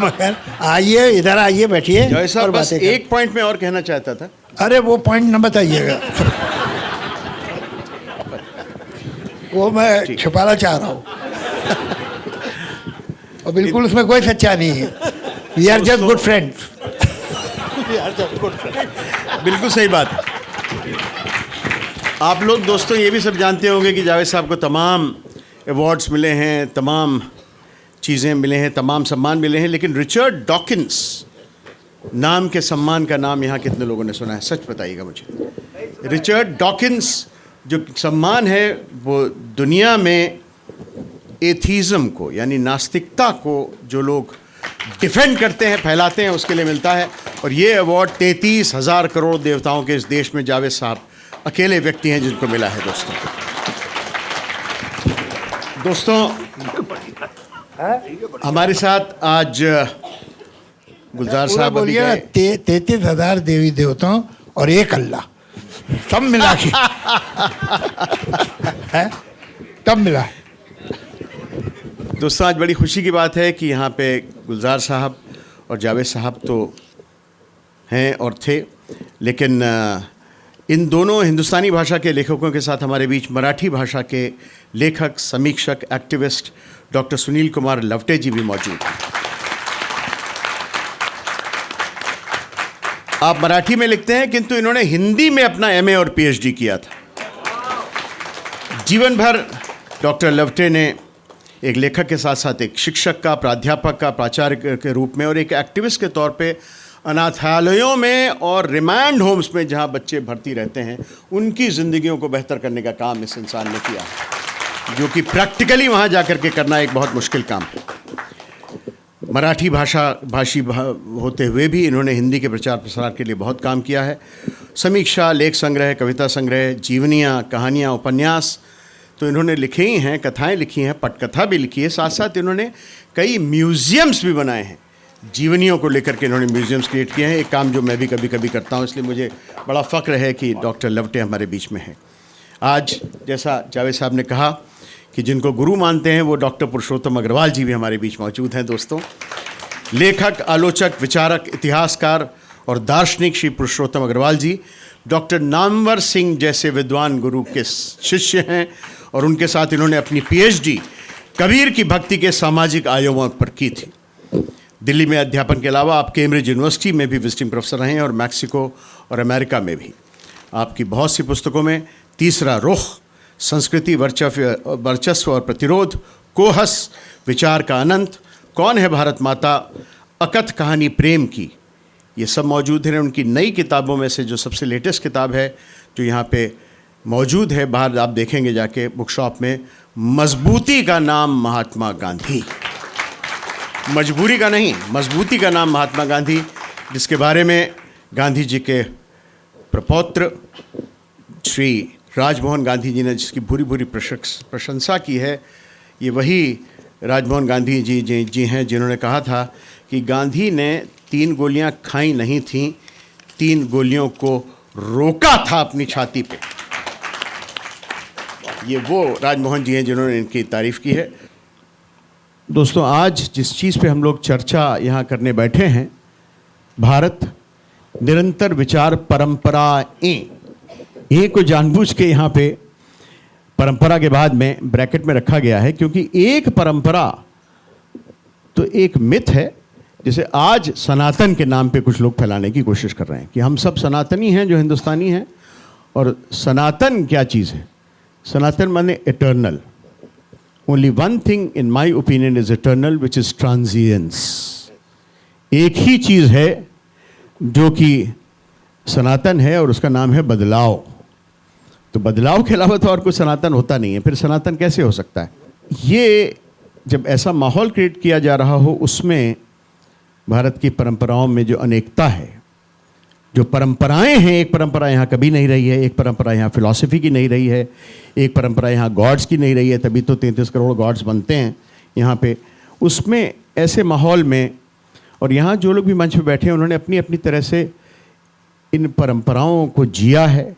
मगर आइए इधर आइए बैठिए। जय साहब बस एक पॉइंट में और कहना चाहता था। अरे वो पॉइंट न बताइएगा, वो मैं छुपाना चाह रहा हूँ और बिल्कुल उसमें कोई सच्चा नहीं है। We are just good friends. बिल्कुल सही बात है। आप लोग दोस्तों ये भी सब जानते होंगे कि जावेद साहब को तमाम अवार्ड्स मिले हैं, तमाम चीज़ें मिले हैं, तमाम सम्मान मिले हैं, लेकिन रिचर्ड डॉकिंस नाम के सम्मान का नाम यहाँ कितने लोगों ने सुना है? सच बताइएगा मुझे। रिचर्ड डॉकिंस जो सम्मान है वो दुनिया में एथीज़म को यानी नास्तिकता को जो लोग डिफेंड करते हैं, फैलाते हैं, उसके लिए मिलता है। और ये अवार्ड 33,000 करोड़ देवताओं के इस देश में जावेद साहब अकेले व्यक्ति हैं जिनको मिला है। दोस्तों हमारे साथ आज गुलजार साहब बोलिए 33,000 देवी देवताओं और एक अल्लाह सब मिला के है तब मिला। दोस्तों आज बड़ी खुशी की बात है कि यहाँ पे गुलजार साहब और जावेद साहब तो हैं और थे, लेकिन इन दोनों हिंदुस्तानी भाषा के लेखकों के साथ हमारे बीच मराठी भाषा के लेखक, समीक्षक, एक्टिविस्ट डॉक्टर सुनील कुमार लवटे जी भी मौजूद हैं। आप मराठी में लिखते हैं किंतु इन्होंने हिंदी में अपना एमए और पीएचडी किया था। जीवन भर डॉक्टर लवटे ने एक लेखक के साथ साथ एक शिक्षक का, प्राध्यापक का, प्राचार्य के रूप में और एक एक्टिविस्ट के तौर पे अनाथालयों में और रिमांड होम्स में जहां बच्चे भर्ती रहते हैं उनकी ज़िंदगियों को बेहतर करने का काम इस इंसान ने किया, जो कि प्रैक्टिकली वहां जाकर के करना एक बहुत मुश्किल काम है। मराठी भाषी होते हुए भी इन्होंने हिंदी के प्रचार प्रसार के लिए बहुत काम किया है। समीक्षा, लेख संग्रह, कविता संग्रह, जीवनियाँ, कहानियाँ, उपन्यास तो इन्होंने लिखे ही हैं, कथाएं लिखी हैं, पटकथा भी लिखी है। साथ साथ इन्होंने कई म्यूज़ियम्स भी बनाए हैं। जीवनियों को लेकर के इन्होंने म्यूज़ियम्स क्रिएट किए हैं, एक काम जो मैं भी कभी कभी करता हूँ, इसलिए मुझे बड़ा फ़ख्र है कि डॉक्टर लवटे हमारे बीच में हैं। आज जैसा जावेद साहब ने कहा कि जिनको गुरु मानते हैं वो डॉक्टर पुरुषोत्तम अग्रवाल जी भी हमारे बीच मौजूद हैं। दोस्तों लेखक, आलोचक, विचारक, इतिहासकार और दार्शनिक श्री पुरुषोत्तम अग्रवाल जी डॉक्टर नामवर सिंह जैसे विद्वान गुरु के शिष्य हैं और उनके साथ इन्होंने अपनी पीएचडी कबीर की भक्ति के सामाजिक आयामों पर की थी। दिल्ली में अध्यापन के अलावा आप कैम्ब्रिज यूनिवर्सिटी में भी विजिटिंग प्रोफेसर रहे हैं और मैक्सिको और अमेरिका में भी। आपकी बहुत सी पुस्तकों में तीसरा रुख, संस्कृति, वर्चस्व और प्रतिरोध, कोहस, विचार का अनंत, कौन है भारत माता, अकथ कहानी प्रेम की, ये सब मौजूद हैं। उनकी नई किताबों में से जो सबसे लेटेस्ट किताब है जो यहाँ पे मौजूद है, बाहर आप देखेंगे जाके बुक शॉप में, मजबूती का नाम महात्मा गांधी, मजबूरी का नहीं, मजबूती का नाम महात्मा गांधी, जिसके बारे में गांधी जी के प्रपौत्र श्री राजमोहन गांधी जी ने जिसकी भूरी भूरी प्रशंसा की है। ये वही राजमोहन गांधी जी हैं जिन्होंने कहा था कि गांधी ने 3 गोलियां खाई नहीं थीं, 3 गोलियों को रोका था अपनी छाती पे। ये वो राजमोहन जी हैं जिन्होंने इनकी तारीफ़ की है। दोस्तों, आज जिस चीज़ पे हम लोग चर्चा यहाँ करने बैठे हैं, भारत निरंतर विचार परंपराएं, एक को जानबूझ के यहाँ पे परंपरा के बाद में ब्रैकेट में रखा गया है, क्योंकि एक परंपरा तो एक मिथ है जिसे आज सनातन के नाम पे कुछ लोग फैलाने की कोशिश कर रहे हैं कि हम सब सनातनी हैं जो हिंदुस्तानी हैं। और सनातन क्या चीज़ है? सनातन माने eternal. Only one thing in my opinion is eternal, which is transience. एक ही चीज़ है जो कि सनातन है और उसका नाम है बदलाव। तो बदलाव के अलावा तो और कुछ सनातन होता नहीं है। फिर सनातन कैसे हो सकता है? ये जब ऐसा माहौल क्रिएट किया जा रहा हो, उसमें भारत की परंपराओं में जो अनेकता है, जो परंपराएं हैं, एक परंपरा यहाँ कभी नहीं रही है, एक परंपरा यहाँ फिलॉसफी की नहीं रही है, एक परंपरा यहाँ गॉड्स की नहीं रही है, तभी तो 33 करोड़ गॉड्स बनते हैं यहाँ पे। उसमें ऐसे माहौल में, और यहाँ जो लोग भी मंच पे बैठे हैं उन्होंने अपनी अपनी तरह से इन परंपराओं को जिया है,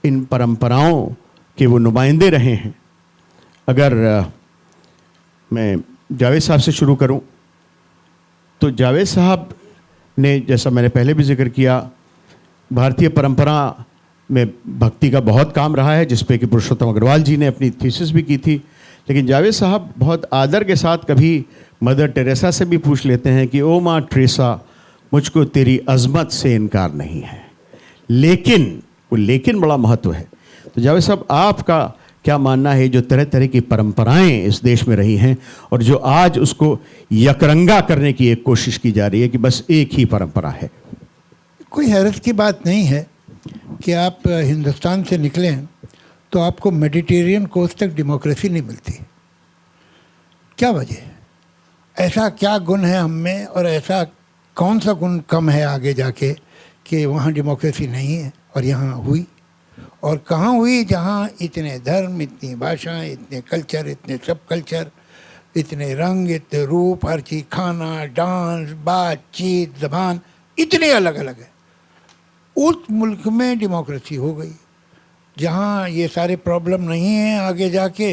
इन परंपराओं के वो नुमाइंदे रहे हैं। अगर मैं जावेद साहब से शुरू करूं, तो जावेद साहब ने, जैसा मैंने पहले भी जिक्र किया, भारतीय परंपरा में भक्ति का बहुत काम रहा है, जिस पे कि पुरुषोत्तम अग्रवाल जी ने अपनी थीसिस भी की थी। लेकिन जावेद साहब बहुत आदर के साथ कभी मदर टेरेसा से भी पूछ लेते हैं कि ओ माँ टेरेसा, मुझको तेरी अज़मत से इनकार नहीं है। लेकिन वो लेकिन बड़ा महत्व है। तो जावेद साहब, आपका क्या मानना है जो तरह तरह की परंपराएं इस देश में रही हैं और जो आज उसको यकरंगा करने की एक कोशिश की जा रही है कि बस एक ही परंपरा है? कोई हैरत की बात नहीं है कि आप हिंदुस्तान से निकलें तो आपको मेडिटेरियन कोस्ट तक डेमोक्रेसी नहीं मिलती। क्या वजह है? ऐसा क्या गुण है हम में, और ऐसा कौन सा गुण कम है आगे जाके कि वहाँ डेमोक्रेसी नहीं है और यहाँ हुई? और कहाँ हुई? जहाँ इतने धर्म, इतनी भाषाएं, इतने कल्चर, इतने सब कल्चर, इतने रंग, इतने रूप, हर चीज़, खाना, डांस, बातचीत, ज़बान इतने अलग अलग है। उस मुल्क में डेमोक्रेसी हो गई। जहाँ ये सारे प्रॉब्लम नहीं हैं आगे जाके,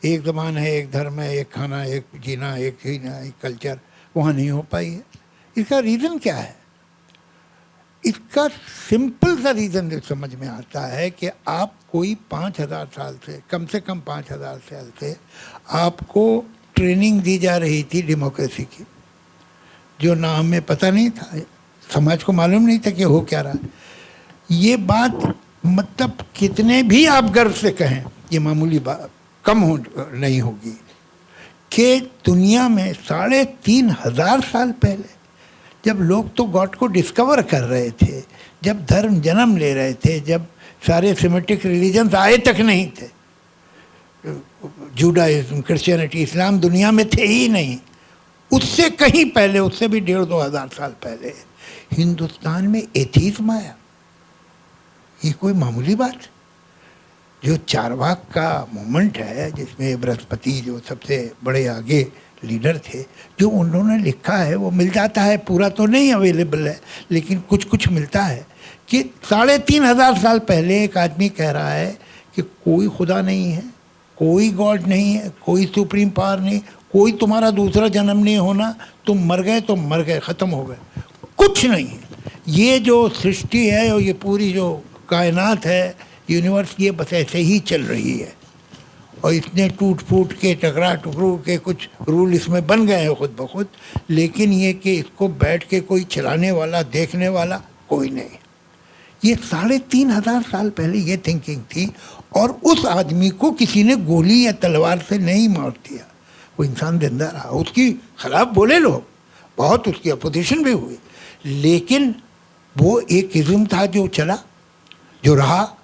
एक ज़बान है, एक धर्म है, एक खाना, एक जीना, एक कल्चर, वहाँ नहीं हो पाई है। इसका रीज़न क्या है? इसका सिंपल सा रीज़न समझ में आता है कि आप कोई 5000 साल से, कम से कम 5000 साल से आपको ट्रेनिंग दी जा रही थी डेमोक्रेसी की, जो ना हमें पता नहीं था, समाज को मालूम नहीं था कि हो क्या रहा है। ये बात मतलब कितने भी आप गर्व से कहें, ये मामूली बात कम हो नहीं होगी कि दुनिया में 3500 साल पहले, जब लोग तो गॉड को डिस्कवर कर रहे थे, जब धर्म जन्म ले रहे थे, जब सारे सिमेटिक रिलीजन्स आए तक नहीं थे, जुडाइज्म, क्रिश्चियनिटी, इस्लाम दुनिया में थे ही नहीं, उससे कहीं पहले, उससे भी 1500-2000 साल पहले हिंदुस्तान में एथीज्म आया। ये कोई मामूली बात? जो चारवाक का मूवमेंट है, जिसमें बृहस्पति जो सबसे बड़े आगे लीडर थे, जो उन्होंने लिखा है वो मिल जाता है, पूरा तो नहीं अवेलेबल है लेकिन कुछ कुछ मिलता है कि 3500 साल पहले एक आदमी कह रहा है कि कोई खुदा नहीं है, कोई गॉड नहीं है, कोई सुप्रीम पावर नहीं, कोई तुम्हारा दूसरा जन्म नहीं होना, तुम मर गए तो मर गए, ख़त्म हो गए, कुछ नहीं है। ये जो सृष्टि है और ये पूरी जो कायनात है, यूनिवर्स, ये बस ऐसे ही चल रही है और इतने टूट फूट के, टकरा टुकरू के कुछ रूल इसमें बन गए हैं खुद ब खुद, लेकिन ये कि इसको बैठ के कोई चलाने वाला, देखने वाला कोई नहीं। ये 3500 साल पहले ये थिंकिंग थी और उस आदमी को किसी ने गोली या तलवार से नहीं मार दिया, वो इंसान जिंदा रहा। उसकी खिलाफ बोले लोग, बहुत उसकी अपोजिशन भी हुई, लेकिन वो एक इज़्म था जो चला, जो रहा।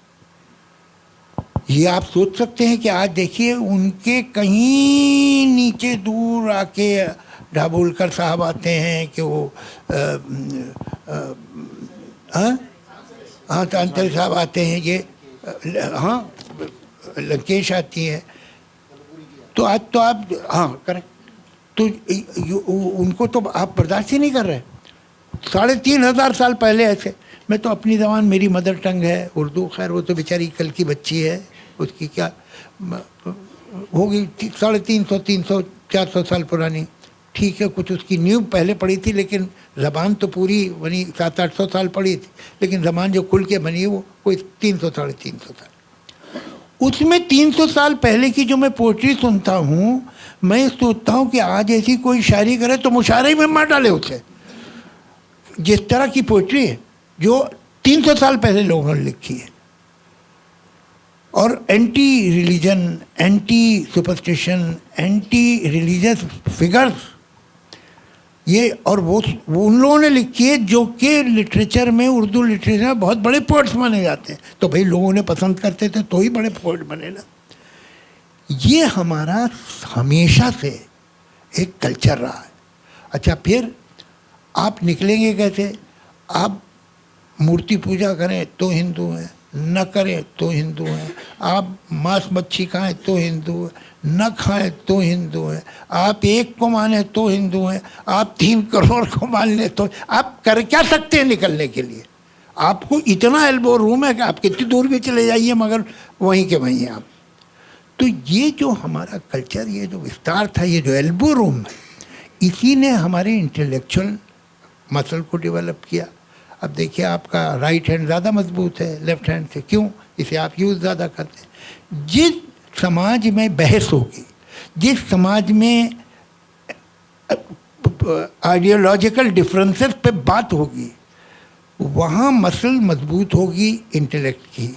ये आप सोच सकते हैं कि आज देखिए उनके कहीं नीचे दूर आके दाभोलकर साहब आते हैं कि वो हाँ तांतरे साहब आते हैं, ये हाँ लंकेश आती है। तो आज तो आप हाँ करेक्ट, तो उनको तो आप बर्दाश्त ही नहीं कर रहे। 3,500 साल पहले ऐसे, मैं तो अपनी ज़बान मेरी मदर टंग है उर्दू, खैर वो तो बेचारी कल की बच्ची है, उसकी क्या होगी 350, 300, 400 साल पुरानी, ठीक है। कुछ उसकी नींव पहले पड़ी थी, लेकिन ज़बान तो पूरी बनी 700-800 साल पड़ी थी, लेकिन ज़बान जो खुल के बनी है वो कोई 300, 350 साल। उसमें 300 साल पहले की जो मैं पोइट्री सुनता हूँ, मैं सोचता हूँ कि आज ऐसी कोई शायरी करे तो मुशायरे में मार डाले उसे। जिस तरह की पोइट्री है जो 300 साल पहले लोगों ने लिखी है, और anti religion, anti superstition, anti religious figures, ये और वो उन लोगों ने लिखी है जो कि लिटरेचर में, उर्दू लिटरेचर में बहुत बड़े पोइट्स माने जाते हैं। तो भाई लोगों ने पसंद करते थे तो ही बड़े पोइट बने ना। ये हमारा हमेशा से एक कल्चर रहा है। अच्छा, फिर आप निकलेंगे कैसे? आप मूर्ति पूजा करें तो हिंदू हैं, न करें तो हिंदू हैं। आप मांस मच्छी खाएं तो हिंदू हैं, न खाएं तो हिंदू हैं। आप एक को माने तो हिंदू हैं, आप 3 करोड़ को मान लें तो आप कर क्या सकते हैं निकलने के लिए? आपको इतना एल्बो रूम है कि आप कितनी दूर भी चले जाइए मगर वहीं के वहीं हैं आप। तो ये जो हमारा कल्चर, ये जो विस्तार था, ये जो एल्बो रूम है, इसी ने हमारे इंटेलेक्चुअल मसल को डेवलप किया। अब देखिए आपका राइट हैंड ज़्यादा मजबूत है लेफ्ट हैंड से, क्यों? इसे आप यूज़ ज़्यादा करते हैं। जिस समाज में बहस होगी, जिस समाज में आइडियोलॉजिकल डिफरेंसेस पे बात होगी, वहाँ मसल मजबूत होगी इंटेलेक्ट की।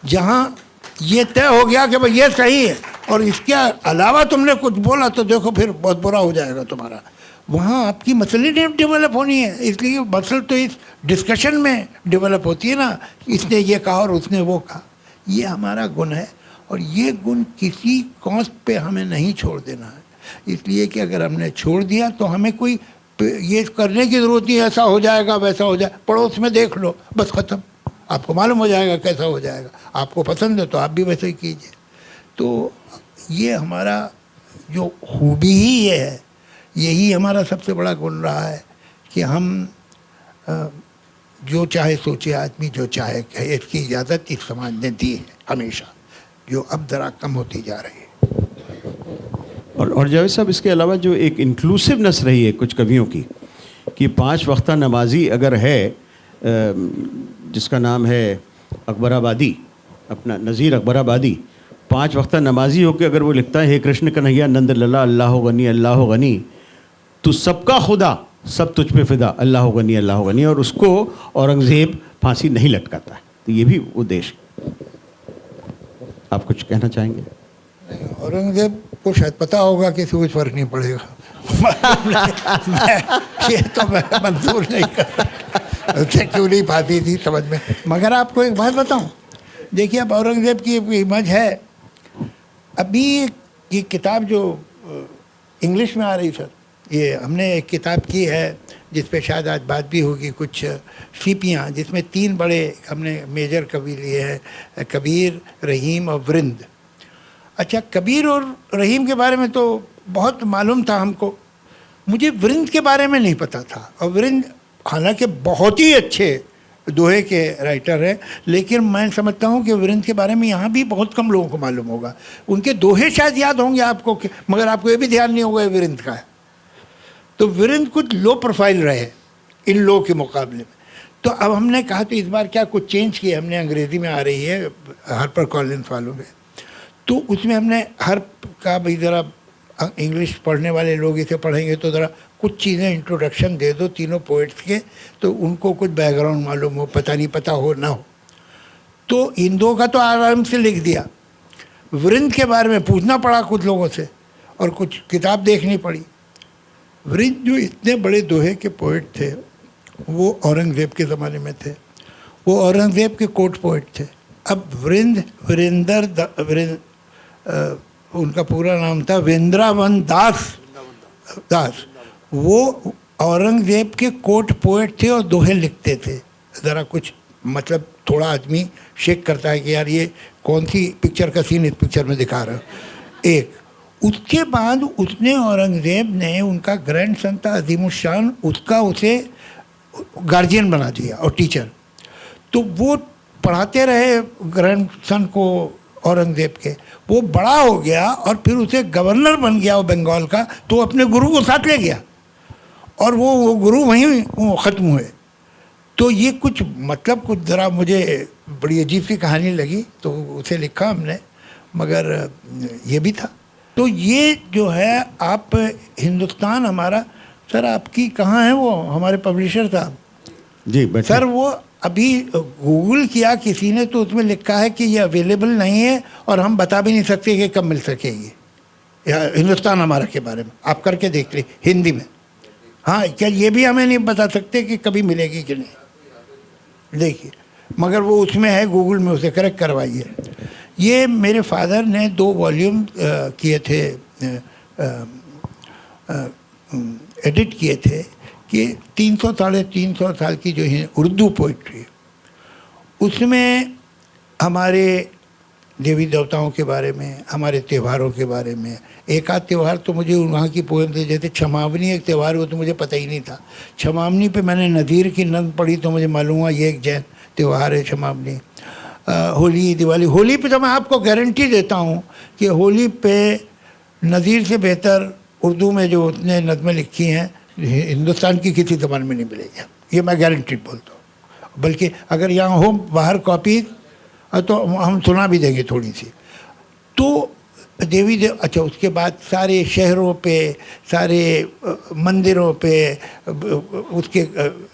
जहाँ ये तय हो गया कि भाई ये सही है और इसके अलावा तुमने कुछ बोला तो देखो फिर बहुत बुरा हो जाएगा तुम्हारा, वहाँ आपकी मसल ही डेवलप होनी है। इसलिए मसल तो इस डिस्कशन में डेवलप होती है ना, इसने ये कहा और उसने वो कहा। ये हमारा गुण है और ये गुण किसी कॉस्ट पे हमें नहीं छोड़ देना है। इसलिए कि अगर हमने छोड़ दिया तो हमें कोई ये करने की ज़रूरत नहीं, ऐसा हो जाएगा वैसा हो जाए, पड़ोस में देख लो बस ख़त्म, आपको मालूम हो जाएगा कैसा हो जाएगा। आपको पसंद है तो आप भी वैसे ही कीजिए। तो ये हमारा जो खूबी ही ये है, यही हमारा सबसे बड़ा गुण रहा है कि हम जो चाहे सोचे आदमी, जो चाहे कहे, इसकी इजाज़त इस समाज ने दी है हमेशा, जो अब ज़रा कम होती जा रही है। और जावेद साहब, इसके अलावा जो एक इंक्लूसिवनेस रही है कुछ कवियों की, कि 5 वक्ता नमाजी अगर है, जिसका नाम है अकबराबादी, अपना नज़ीर अकबराबादी, 5 वक्ता नमाजी होकर अगर वो लिखता है, हे कृष्ण कन्हैया नंद लला अल्लाह गनी अल्लाह गनी, तू सबका खुदा सब तुझ पे फिदा अल्लाह गनी अल्लाह गनी, और उसको औरंगज़ेब फांसी नहीं लटकाता है। तो ये भी उद्देश्य। आप कुछ कहना चाहेंगे? औरंगज़ेब को शायद पता होगा कि कुछ फर्क नहीं पड़ेगा। ये तो मैं मंजूर नहीं कर, उसे क्यों नहीं पाती थी समझ में। मगर आपको एक बात बताऊं, देखिए अब औरंगज़ेब की एक इमेज है। अभी ये किताब जो इंग्लिश में आ रही सर, ये हमने एक किताब की है जिस पे शायद आज बात भी होगी, कुछ सीपियाँ, जिसमें 3 बड़े हमने मेजर कवि लिए हैं, कबीर, रहीम और वृंद। अच्छा, कबीर और रहीम के बारे में तो बहुत मालूम था हमको, मुझे वृंद के बारे में नहीं पता था। और वृंद हालांकि बहुत ही अच्छे दोहे के राइटर हैं, लेकिन मैं समझता हूँ कि वृंद के बारे में यहाँ भी बहुत कम लोगों को मालूम होगा। उनके दोहे शायद याद होंगे आपको, मगर आपको ये भी ध्यान नहीं होगा वृंद का है। तो वृंद कुछ लो प्रोफाइल रहे इन लोगों के मुकाबले में। तो अब हमने कहा तो इस बार क्या कुछ चेंज किया हमने, अंग्रेज़ी में आ रही है हार्पर कॉलिंस वालों में, तो उसमें हमने हर का भाई ज़रा इंग्लिश पढ़ने वाले लोग इसे पढ़ेंगे तो ज़रा कुछ चीज़ें इंट्रोडक्शन दे दो तीनों पोइट्स के, तो उनको कुछ बैकग्राउंड मालूम हो, पता नहीं पता हो ना हो। तो इन दो का तो आराम से लिख दिया। वृंद के बारे में पूछना पड़ा कुछ लोगों से और कुछ किताब देखनी पड़ी। वृंद जो इतने बड़े दोहे के पोइट थे वो औरंगज़ेब के ज़माने में थे। वो औरंगज़ेब के कोर्ट पोइट थे। अब उनका पूरा नाम था वृंदावन दास। वो औरंगज़ेब के कोर्ट पोइट थे और दोहे लिखते थे। ज़रा कुछ मतलब थोड़ा आदमी शेक करता है कि यार ये कौन सी पिक्चर का सीन इस पिक्चर में दिखा रहा है। एक उसके बाद उसने औरंगज़ेब ने उनका ग्रैंडसन था अजीमुशान, उसे गार्जियन बना दिया और टीचर। तो वो पढ़ाते रहे ग्रैंडसन को औरंगज़ेब के। वो बड़ा हो गया और फिर उसे गवर्नर बन गया वो बंगाल का, तो अपने गुरु को साथ ले गया और वो गुरु वहीं ख़त्म हुए। तो ये कुछ मतलब कुछ ज़रा मुझे बड़ी अजीब सी कहानी लगी, तो उसे लिखा हमने, मगर ये भी था। तो ये जो है आप हिंदुस्तान हमारा, सर आपकी कहाँ है वो हमारे पब्लिशर साहब? जी बैठे। सर वो अभी गूगल किया किसी ने, तो उसमें लिखा है कि ये अवेलेबल नहीं है और हम बता भी नहीं सकते कि कब मिल सकेगी या हिंदुस्तान हमारा के बारे में। आप करके देख ली हिंदी में। हाँ, क्या ये भी हमें नहीं बता सकते कि कभी मिलेगी कि नहीं। देखिए, मगर वो उसमें है, गूगल में उसे करेक्ट करवाइए। ये मेरे फादर ने 2 वॉल्यूम किए थे, एडिट किए थे कि 300 साढ़े 300 साल की जो है उर्दू पोइट्री, उसमें हमारे देवी देवताओं के बारे में, हमारे त्योहारों के बारे में। एक आध त्यौहार तो मुझे वहाँ की पोएम थे, जैसे छमावनी एक त्यौहार, वो तो मुझे पता ही नहीं था। छमावनी पे मैंने नज़ीर की नज़्म पढ़ी तो मुझे मालूम हुआ ये एक जैन त्यौहार है छमावनी। होली, दिवाली। होली पे तो मैं आपको गारंटी देता हूँ कि होली पे नज़ीर से बेहतर उर्दू में जो उसने नज़में लिखी हैं हिंदुस्तान की किसी ज़बान में नहीं मिलेगी। ये मैं गारंटी बोलता हूँ। बल्कि अगर यहाँ हो बाहर कॉपी तो हम सुना भी देंगे थोड़ी सी। तो देवी देव, अच्छा उसके बाद सारे शहरों पे, सारे मंदिरों पे, उसके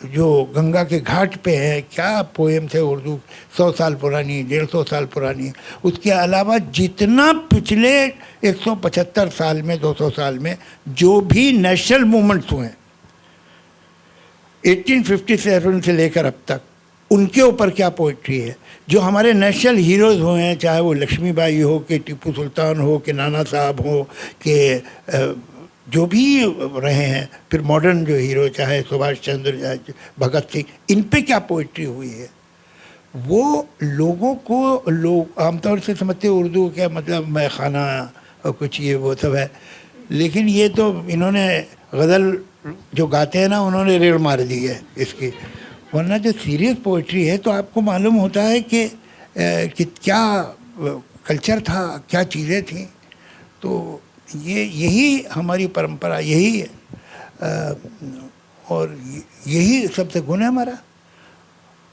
जो गंगा के घाट पे है, क्या पोएम थे उर्दू 100 साल पुरानी, 150 साल पुरानी। उसके अलावा जितना पिछले 175 साल में, 200 साल में जो भी नेशनल मूवमेंट्स हुए 1857 से लेकर अब तक, उनके ऊपर क्या पोइट्री है। जो हमारे नेशनल हीरोज़ हुए हैं, चाहे वो लक्ष्मीबाई हो, कि टीपू सुल्तान हो, कि नाना साहब हो, कि जो भी रहे हैं, फिर मॉडर्न जो हीरो चाहे सुभाष चंद्र, चाहे भगत सिंह, इन पे क्या पोइट्री हुई है। वो लोगों को, लोग आमतौर से समझते हैं उर्दू क्या मतलब मैं खाना और कुछ ये वो सब है, लेकिन ये तो इन्होंने गज़ल जो गाते हैं ना, उन्होंने रेड़ मार दी है इसकी। वरना जो सीरियस पोइट्री है तो आपको मालूम होता है कि क्या कल्चर था, क्या चीज़ें थी। तो यही हमारी परंपरा, यही है और यही सबसे गुण है हमारा।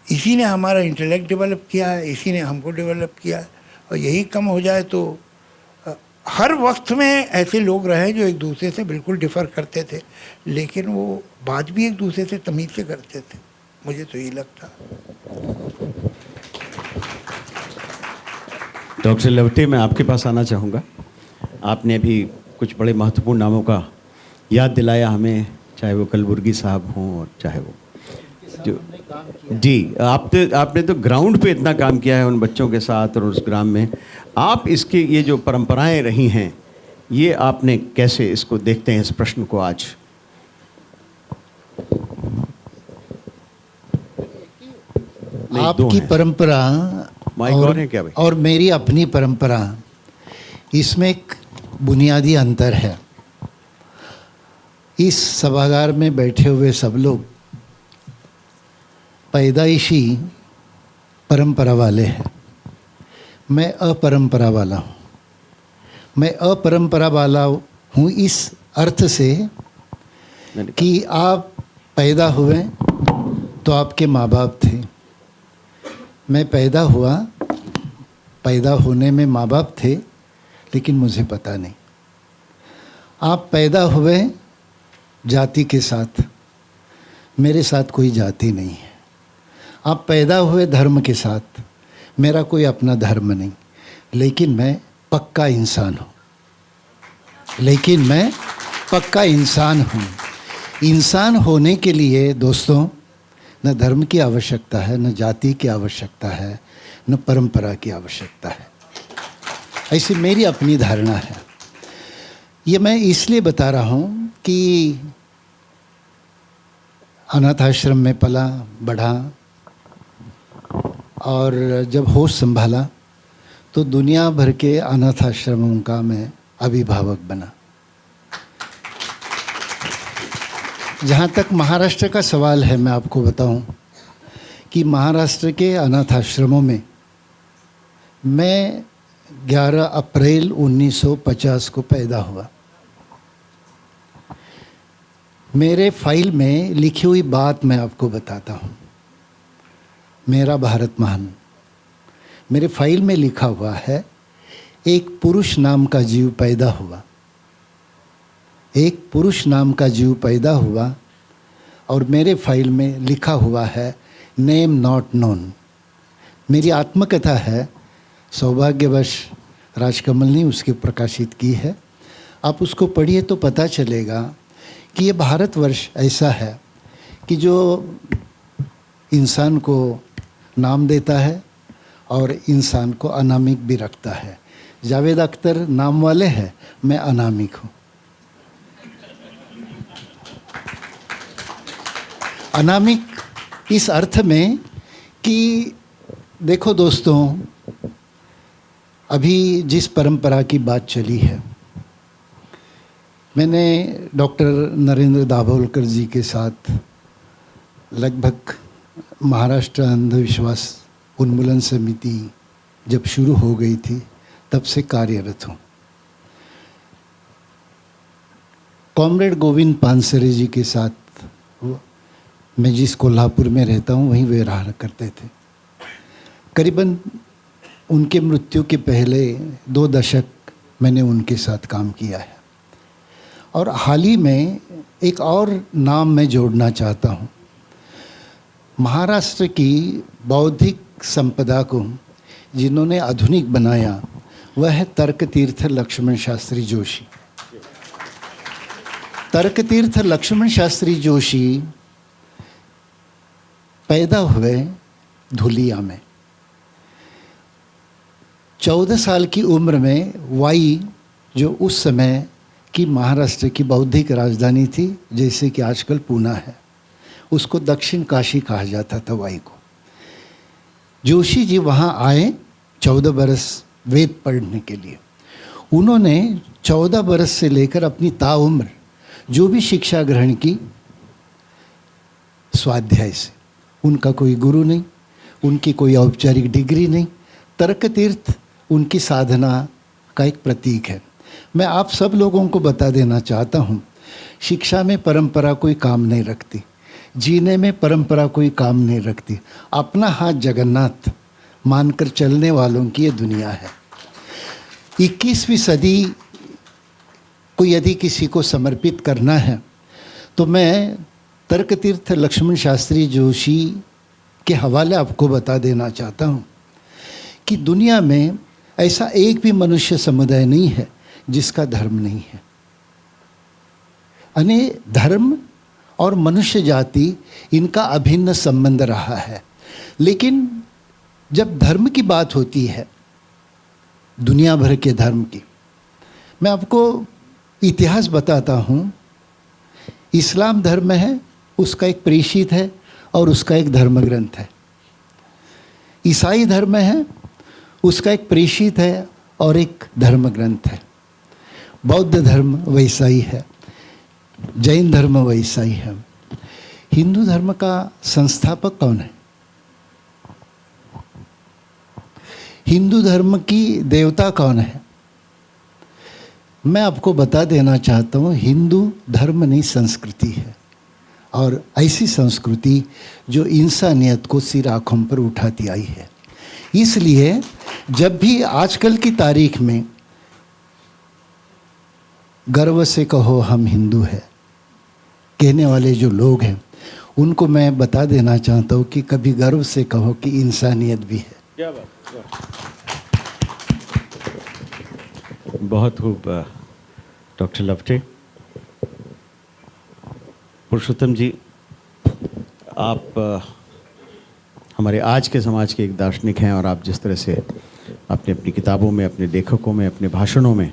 इसी ने हमारा इंटेलेक्ट डेवलप किया है, इसी ने हमको डेवलप किया है। और यही कम हो जाए तो हर वक्त में ऐसे लोग रहे जो एक दूसरे से बिल्कुल डिफ़र करते थे, लेकिन वो बात भी एक दूसरे से तमीज़ से करते थे। मुझे तो यही लगता। डॉक्टर लवटे, मैं आपके पास आना चाहूँगा। आपने अभी कुछ बड़े महत्वपूर्ण नामों का याद दिलाया हमें, चाहे वो कलबुर्गी साहब हों और चाहे वो जो जी, आपने तो ग्राउंड पे इतना काम किया है उन बच्चों के साथ और उस ग्राम में। आप इसके ये जो परंपराएं रही हैं, ये आपने कैसे इसको देखते हैं, इस प्रश्न को आज? आपकी परंपरा और है क्या भाई? और मेरी अपनी परंपरा, इसमें एक बुनियादी अंतर है। इस सभागार में बैठे हुए सब लोग पैदाइशी परंपरा वाले हैं। मैं अपरंपरा वाला हूँ। मैं अपरंपरा वाला हूँ इस अर्थ से कि आप पैदा हुए तो आपके माँ बाप थे। मैं पैदा हुआ, पैदा होने में माँ बाप थे, लेकिन मुझे पता नहीं। आप पैदा हुए जाति के साथ, मेरे साथ कोई जाति नहीं है। आप पैदा हुए धर्म के साथ, मेरा कोई अपना धर्म नहीं, लेकिन मैं पक्का इंसान हूँ। लेकिन मैं पक्का इंसान हूँ। इंसान होने के लिए दोस्तों न धर्म की आवश्यकता है, न जाति की आवश्यकता है, न परंपरा की आवश्यकता है। ऐसी मेरी अपनी धारणा है। ये मैं इसलिए बता रहा हूँ कि अनाथ आश्रम में पला बढ़ा और जब होश संभाला तो दुनिया भर के अनाथ आश्रमों का मैं अभिभावक बना। जहाँ तक महाराष्ट्र का सवाल है, मैं आपको बताऊं कि महाराष्ट्र के अनाथ आश्रमों में मैं 11 अप्रैल 1950 को पैदा हुआ। मेरे फाइल में लिखी हुई बात मैं आपको बताता हूँ। मेरा भारत महान, मेरे फाइल में लिखा हुआ है, एक पुरुष नाम का जीव पैदा हुआ, एक पुरुष नाम का जीव पैदा हुआ, और मेरे फाइल में लिखा हुआ है नेम नॉट नोन। मेरी आत्मकथा है, सौभाग्यवश राजकमल ने उसकी प्रकाशित की है। आप उसको पढ़िए तो पता चलेगा कि ये भारतवर्ष ऐसा है कि जो इंसान को नाम देता है और इंसान को अनामिक भी रखता है। जावेद अख्तर नाम वाले हैं, मैं अनामिक हूँ। अनामिक इस अर्थ में कि देखो दोस्तों, अभी जिस परंपरा की बात चली है, मैंने डॉक्टर नरेंद्र दाभोलकर जी के साथ लगभग महाराष्ट्र अंधविश्वास उन्मूलन समिति जब शुरू हो गई थी तब से कार्यरत हूँ। कॉमरेड गोविंद पानसरे जी के साथ मैं जिस कोल्हापुर में रहता हूँ वहीं वे रहा करते थे। करीबन उनके मृत्यु के पहले 2 दशक मैंने उनके साथ काम किया है। और हाल ही में एक और नाम मैं जोड़ना चाहता हूँ। महाराष्ट्र की बौद्धिक संपदा को जिन्होंने आधुनिक बनाया वह है तर्कतीर्थ लक्ष्मण शास्त्री जोशी। तर्कतीर्थ लक्ष्मण शास्त्री जोशी पैदा हुए धुलिया में। 14 साल की उम्र में वाई, जो उस समय की महाराष्ट्र की बौद्धिक राजधानी थी, जैसे कि आजकल पूना है, उसको दक्षिण काशी कहा जाता था वाई को। जोशी जी वहाँ आए 14 बरस वेद पढ़ने के लिए। उन्होंने 14 बरस से लेकर अपनी ताउम्र जो भी शिक्षा ग्रहण की, स्वाध्याय से। उनका कोई गुरु नहीं, उनकी कोई औपचारिक डिग्री नहीं। तर्कतीर्थ उनकी साधना का एक प्रतीक है। मैं आप सब लोगों को बता देना चाहता हूँ, शिक्षा में परंपरा कोई काम नहीं रखती, जीने में परंपरा कोई काम नहीं रखती। अपना हाथ जगन्नाथ मानकर चलने वालों की ये दुनिया है। 21वीं सदी को यदि किसी को समर्पित करना है तो मैं तर्कतीर्थ लक्ष्मण शास्त्री जोशी के हवाले आपको बता देना चाहता हूँ कि दुनिया में ऐसा एक भी मनुष्य समुदाय नहीं है जिसका धर्म नहीं है। यानी धर्म और मनुष्य जाति, इनका अभिन्न संबंध रहा है। लेकिन जब धर्म की बात होती है, दुनिया भर के धर्म की, मैं आपको इतिहास बताता हूँ। इस्लाम धर्म है, उसका एक प्रेषित है और उसका एक धर्म ग्रंथ है। ईसाई धर्म है, उसका एक प्रेषित है और एक धर्म ग्रंथ है। बौद्ध धर्म वैसा ही है, जैन धर्म वैसा ही है। हिंदू धर्म का संस्थापक कौन है? हिंदू धर्म की देवता कौन है? मैं आपको बता देना चाहता हूँ, हिंदू धर्म नहीं, संस्कृति है। और ऐसी संस्कृति जो इंसानियत को सिर आँखों पर उठाती आई है। इसलिए जब भी आजकल की तारीख में गर्व से कहो हम हिंदू हैं कहने वाले जो लोग हैं, उनको मैं बता देना चाहता हूँ कि कभी गर्व से कहो कि इंसानियत भी है। क्या बात। बहुत खूब डॉक्टर लवटे। पुरुषोत्तम जी, आप हमारे आज के समाज के एक दार्शनिक हैं और आप जिस तरह से आपने अपनी किताबों में, अपने लेखकों में, अपने भाषणों में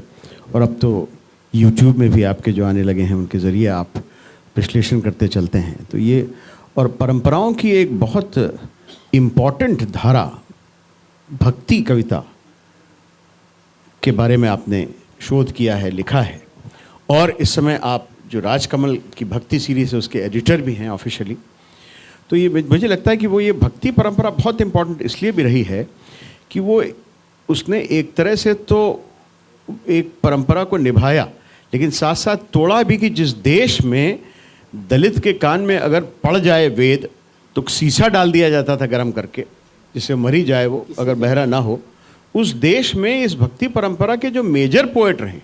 और अब तो यूट्यूब में भी आपके जो आने लगे हैं उनके ज़रिए आप विश्लेषण करते चलते हैं, तो ये और परंपराओं की एक बहुत इम्पॉर्टेंट धारा भक्ति कविता के बारे में आपने शोध किया है, लिखा है, और इस समय आप जो राजकमल की भक्ति सीरीज़ है उसके एडिटर भी हैं ऑफिशियली। तो ये मुझे लगता है कि वो ये भक्ति परंपरा बहुत इम्पॉर्टेंट इसलिए भी रही है कि वो उसने एक तरह से तो एक परंपरा को निभाया, लेकिन साथ साथ तोड़ा भी कि जिस देश में दलित के कान में अगर पड़ जाए वेद तो शीशा डाल दिया जाता था गर्म करके, जिससे मरी जाए वो अगर बहरा ना हो, उस देश में इस भक्ति परंपरा के जो मेजर पोएट रहे,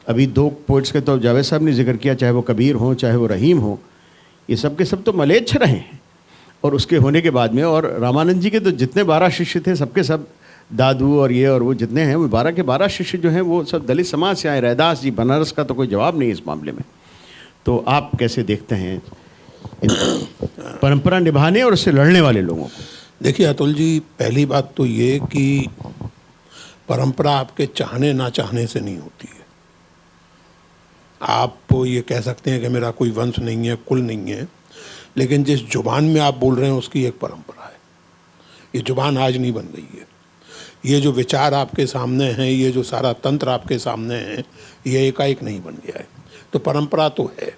अभी 2 पोएट्स के तो जावेद साहब ने जिक्र किया, चाहे वो कबीर हो चाहे वो रहीम हो, ये सब के सब तो मलेच्छ रहे हैं। और उसके होने के बाद में और रामानंद जी के तो जितने 12 शिष्य थे सबके सब दादू और ये और वो जितने हैं वो 12 के 12 शिष्य जो हैं वो सब दलित समाज से आए। रैदास जी बनारस का तो कोई जवाब नहीं इस मामले में। तो आप कैसे देखते हैं इन परंपरा निभाने और उससे लड़ने वाले लोगों को? देखिए अतुल जी, पहली बात तो ये कि परंपरा आपके चाहने ना चाहने से नहीं होती है। आप ये कह सकते हैं कि मेरा कोई वंश नहीं है, कुल नहीं है, लेकिन जिस जुबान में आप बोल रहे हैं उसकी एक परंपरा है। ये जुबान आज नहीं बन गई है। ये जो विचार आपके सामने हैं, ये जो सारा तंत्र आपके सामने है, ये एकाएक नहीं बन गया है। तो परंपरा तो है।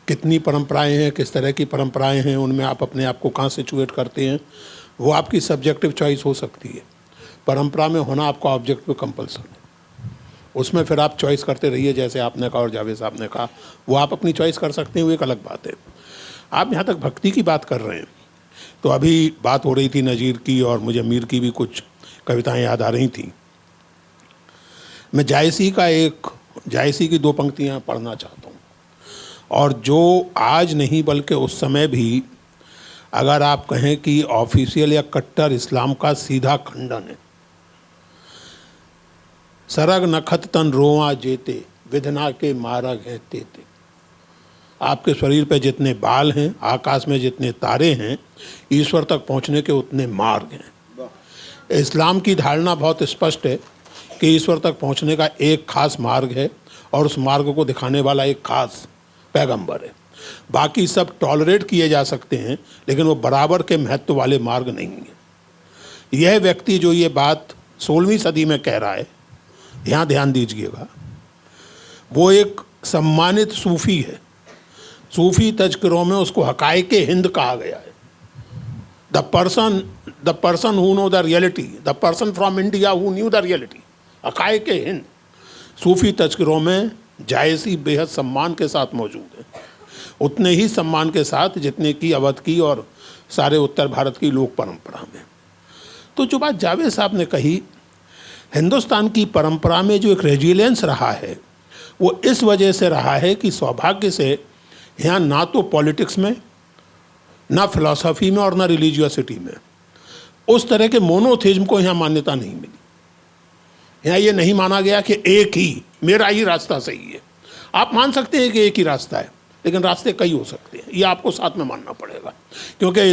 कितनी परंपराएं हैं, किस तरह की परंपराएं हैं, उनमें आप अपने आप को कहाँ सिचुएट करते हैं, वो आपकी सब्जेक्टिव चॉइस हो सकती है। परंपरा में होना आपका ऑब्जेक्टिव कंपल्सन है। उसमें फिर आप चॉइस करते रहिए, जैसे आपने कहा और जावेद साहब ने कहा, वो आप अपनी चॉइस कर सकते हैं, वो एक अलग बात है। आप यहाँ तक भक्ति की बात कर रहे हैं, तो अभी बात हो रही थी नज़ीर की और मुझे मीर की भी कुछ कविताएं याद आ रही थी। मैं जायसी की 2 पंक्तियाँ पढ़ना चाहता हूँ, और जो आज नहीं बल्कि उस समय भी अगर आप कहें कि ऑफिशियल या कट्टर इस्लाम का सीधा खंडन है। सरग नखत तन रोआ जेते, विधना के मारग है तेते। आपके शरीर पे जितने बाल हैं, आकाश में जितने तारे हैं, ईश्वर तक पहुंचने के उतने मार्ग हैं। इस्लाम की धारणा बहुत स्पष्ट है कि ईश्वर तक पहुंचने का एक खास मार्ग है और उस मार्ग को दिखाने वाला एक खास पैगंबर है। बाकी सब टॉलरेट किए जा सकते हैं, लेकिन वो बराबर के महत्व वाले मार्ग नहीं है। यह व्यक्ति जो ये बात 16वीं सदी में कह रहा है, यहाँ ध्यान दीजिएगा, वो एक सम्मानित सूफ़ी है। सूफ़ी तज़किरों में उसको हक़ाइक़ हिंद कहा गया है। The person who know the reality, the person from India who knew the reality, Haqaiq Hind. सूफ़ी तज़किरों में जायसी बेहद सम्मान के साथ मौजूद है, उतने ही सम्मान के साथ जितने की अवध की और सारे उत्तर भारत की लोक परंपरा में। तो जो बात जावेद साहब ने कही, हिंदुस्तान की परंपरा में जो एक रेजिलियंस रहा है, वो इस वजह से रहा है कि सौभाग्य से यहाँ ना तो पॉलिटिक्स में, ना फिलॉसफी में और ना रिलीजियसिटी में उस तरह के मोनोथिज्म को यहाँ मान्यता नहीं मिली। यहाँ ये नहीं माना गया कि एक ही मेरा ही रास्ता सही है। आप मान सकते हैं कि एक ही रास्ता है, लेकिन रास्ते कई हो सकते हैं, ये आपको साथ में मानना पड़ेगा। क्योंकि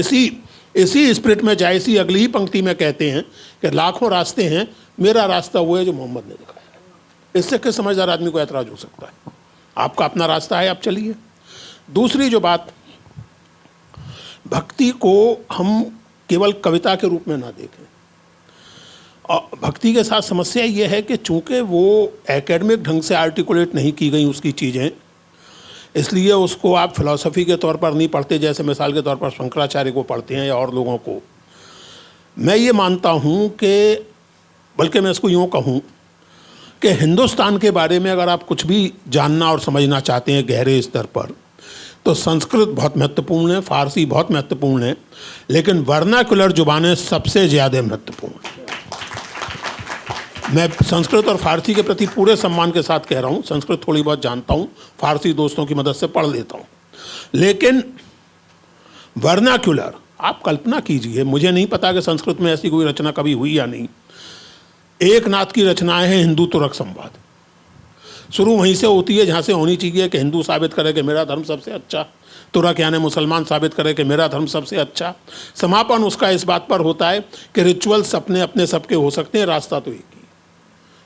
इसी स्पिरिट में जायसी अगली ही पंक्ति में कहते हैं कि लाखों रास्ते हैं, मेरा रास्ता वो है जो मोहम्मद ने दिखाया है। इससे किस समझदार आदमी को ऐतराज हो सकता है? आपका अपना रास्ता है, आप चलिए। दूसरी जो बात, भक्ति को हम केवल कविता के रूप में ना देखें। और भक्ति के साथ समस्या ये है कि चूंकि वो एकेडमिक ढंग से आर्टिकुलेट नहीं की गई उसकी चीज़ें, इसलिए उसको आप फिलॉसफी के तौर पर नहीं पढ़ते, जैसे मिसाल के तौर पर शंकराचार्य को पढ़ते हैं या और लोगों को। मैं ये मानता हूँ कि, बल्कि मैं इसको यूँ कहूँ कि हिंदुस्तान के बारे में अगर आप कुछ भी जानना और समझना चाहते हैं गहरे स्तर पर, तो संस्कृत बहुत महत्वपूर्ण है, फारसी बहुत महत्वपूर्ण है, लेकिन वर्नाकुलर जुबानें सबसे ज़्यादा महत्वपूर्ण हैं। मैं संस्कृत और फारसी के प्रति पूरे सम्मान के साथ कह रहा हूँ। संस्कृत थोड़ी बहुत जानता हूँ, फारसी दोस्तों की मदद से पढ़ लेता हूँ, लेकिन वर्नाक्युलर, आप कल्पना कीजिए, मुझे नहीं पता कि संस्कृत में ऐसी कोई रचना कभी हुई या नहीं। एक नाथ की रचनाएं हैं हिंदू तुर्क संवाद, शुरू वहीं से होती है जहाँ से होनी चाहिए कि हिंदू साबित करे कि मेरा धर्म सबसे अच्छा, तुरक यानी मुसलमान साबित करे कि मेरा धर्म सबसे अच्छा। समापन उसका इस बात पर होता है कि रिचुअल्स अपने अपने सबके हो सकते हैं, रास्ता तो एक ही।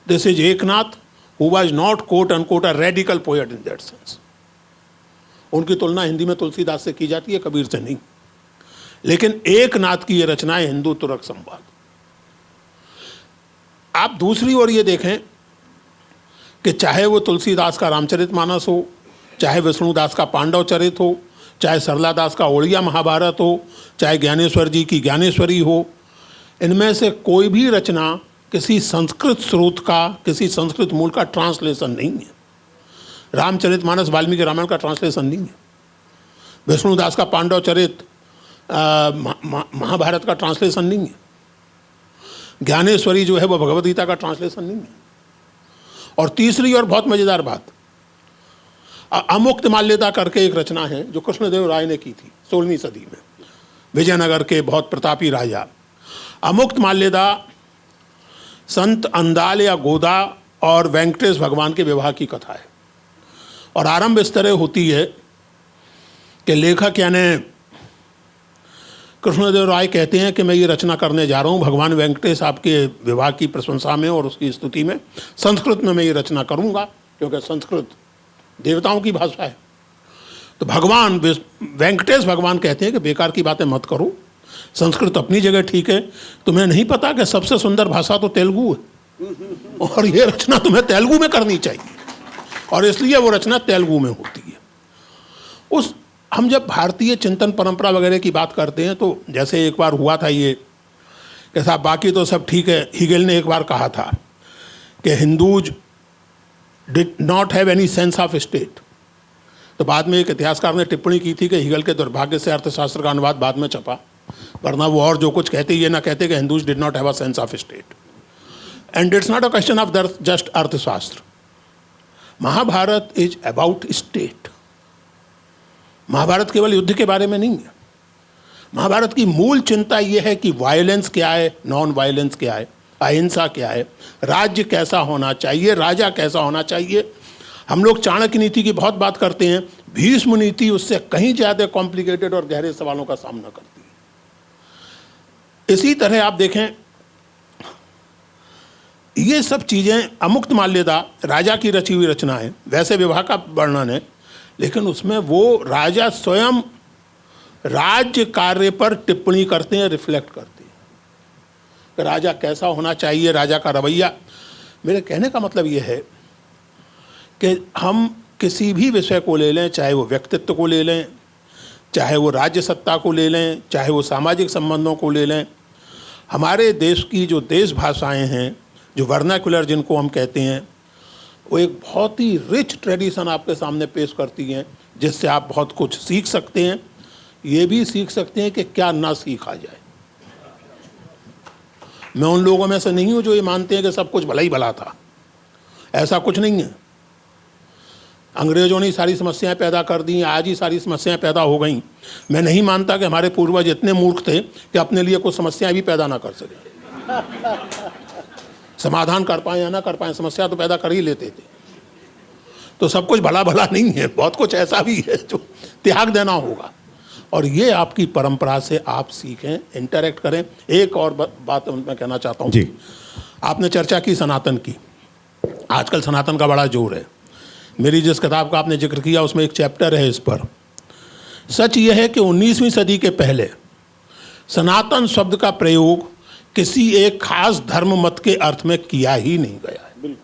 This is Eknath who was not quote unquote a radical poet in that sense. उनकी तुलना हिंदी में तुलसीदास से की जाती है, कबीर से नहीं। लेकिन एकनाथ की ये रचनाएं हिंदू तुरक संवाद। आप दूसरी ओर ये देखें कि चाहे वो तुलसीदास का रामचरितमानस हो, चाहे विष्णुदास का पांडव चरित हो, चाहे सरला दास का ओड़िया महाभारत हो, चाहे ज्ञानेश्वर जी की ज्ञानेश्वरी हो, इनमें से कोई भी रचना किसी संस्कृत स्रोत का, किसी संस्कृत मूल का ट्रांसलेशन नहीं है। रामचरितमानस वाल्मीकि रामायण का ट्रांसलेशन नहीं है। विष्णुदास का पांडव चरित महाभारत का ट्रांसलेशन नहीं है। ज्ञानेश्वरी जो है वो भगवद गीता का ट्रांसलेशन नहीं है। और तीसरी और बहुत मजेदार बात, अमुक्त माल्यदा करके एक रचना है जो कृष्णदेव राय ने की थी 16वीं सदी में, विजयनगर के बहुत प्रतापी राजा। अमुक्त माल्यदा संत अंदाल या गोदा और वेंकटेश भगवान के विवाह की कथा है। और आरंभ इस तरह होती है कि लेखक यानी कृष्णदेव राय कहते हैं कि मैं ये रचना करने जा रहा हूँ भगवान वेंकटेश आपके विवाह की प्रशंसा में और उसकी स्तुति में। संस्कृत में मैं ये रचना करूँगा क्योंकि संस्कृत देवताओं की भाषा है। तो भगवान वेंकटेश भगवान कहते हैं कि बेकार की बातें मत करो, संस्कृत अपनी जगह ठीक है, तुम्हें नहीं पता कि सबसे सुंदर भाषा तो तेलुगु है और ये रचना तुम्हें तेलुगु में करनी चाहिए। और इसलिए वो रचना तेलुगु में होती है। उस हम जब भारतीय चिंतन परंपरा वगैरह की बात करते हैं तो जैसे एक बार हुआ था ये कि साहब बाकी तो सब ठीक है, हीगल ने एक बार कहा था कि Hindus did not have any sense of state. तो बाद में एक इतिहासकार ने टिप्पणी की थी कि हीगल के दुर्भाग्य से अर्थशास्त्र का अनुवाद बाद में छपा, वरना वो और जो कुछ कहते ये ना कहते कि Hindus did not have a sense of state. And it's not a question of just Arthashastra. Mahabharata is about state. Mahabharata केवल युद्ध के बारे में नहीं है। महाभारत की मूल चिंता यह है कि वायलेंस क्या है, नॉन वायलेंस क्या है, अहिंसा क्या है, राज्य कैसा होना चाहिए, राजा कैसा होना चाहिए। हम लोग चाणक्य नीति की बहुत बात करते हैं, भीष्म नीति उससे कहीं ज़्यादा कॉम्प्लिकेटेड और गहरे सवालों का सामना करती है। इसी तरह आप देखें ये सब चीज़ें, अमुक्त माल्यदा राजा की रची हुई रचना है, वैसे विवाह का वर्णन है, लेकिन उसमें वो राजा स्वयं राज्य कार्य पर टिप्पणी करते हैं, रिफ्लेक्ट करते हैं कि राजा कैसा होना चाहिए, राजा का रवैया। मेरे कहने का मतलब ये है कि हम किसी भी विषय को ले लें, चाहे वो व्यक्तित्व को ले लें, चाहे वो राज्य सत्ता को ले लें, चाहे वो सामाजिक संबंधों को ले लें, हमारे देश की जो देश भाषाएँ हैं, जो वर्नाकुलर जिनको हम कहते हैं, वो एक बहुत ही रिच ट्रेडिशन आपके सामने पेश करती हैं, जिससे आप बहुत कुछ सीख सकते हैं। ये भी सीख सकते हैं कि क्या ना सीखा जाए। मैं उन लोगों में से नहीं हूँ जो ये मानते हैं कि सब कुछ भला ही भला था। ऐसा कुछ नहीं है। अंग्रेजों ने सारी समस्याएं पैदा कर दी, आज ही सारी समस्याएं पैदा हो गई। मैं नहीं मानता कि हमारे पूर्वज इतने मूर्ख थे कि अपने लिए कुछ समस्याएं भी पैदा ना कर सके। समाधान कर पाए या ना कर पाए, समस्या तो पैदा कर ही लेते थे। तो सब कुछ भला भला नहीं है, बहुत कुछ ऐसा भी है जो त्याग देना होगा। और ये आपकी परंपरा से आप सीखें, इंटरेक्ट करें। एक और बात मैं कहना चाहता हूँ जी, आपने चर्चा की सनातन की। आजकल सनातन का बड़ा जोर है। मेरी जिस किताब का आपने जिक्र किया उसमें एक चैप्टर है इस पर। सच ये है कि 19वीं सदी के पहले सनातन शब्द का प्रयोग किसी एक खास धर्म मत के अर्थ में किया ही नहीं गया है।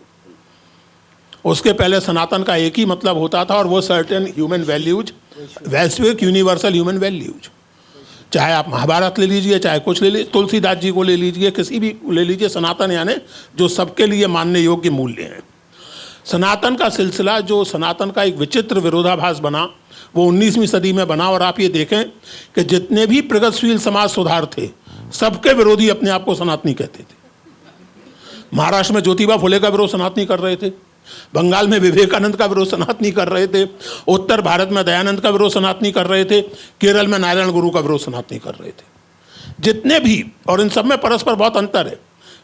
उसके पहले सनातन का एक ही मतलब होता था और वो सर्टेन ह्यूमन वैल्यूज, वैश्विक यूनिवर्सल ह्यूमन वैल्यूज। चाहे आप महाभारत ले लीजिए, चाहे कुछ ले लीजिए, तुलसीदास जी को ले लीजिए, किसी भी ले लीजिए, सनातन यानी जो सबके लिए मानने योग्य मूल्य हैं। सनातन का सिलसिला, जो सनातन का एक विचित्र विरोधाभास बना, वो 19वीं सदी में बना। और आप ये देखें कि जितने भी प्रगतिशील समाज सुधार थे, सबके विरोधी अपने आप को सनातनी कहते थे। महाराष्ट्र में ज्योतिबा फुले का विरोध सनातनी कर रहे थे, बंगाल में विवेकानंद का विरोध सनातनी कर रहे थे, उत्तर भारत में दयानंद का विरोध सनातनी कर रहे थे, केरल में नारायण गुरु का विरोध सनातनी कर रहे थे। जितने भी, और इन सब में परस्पर बहुत अंतर है।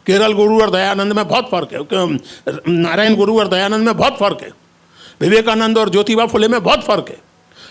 केरल गुरु और दयानंद में बहुत फर्क है, नारायण गुरु और दयानंद में बहुत फर्क है, विवेकानंद और ज्योतिबा फुले में बहुत फर्क है।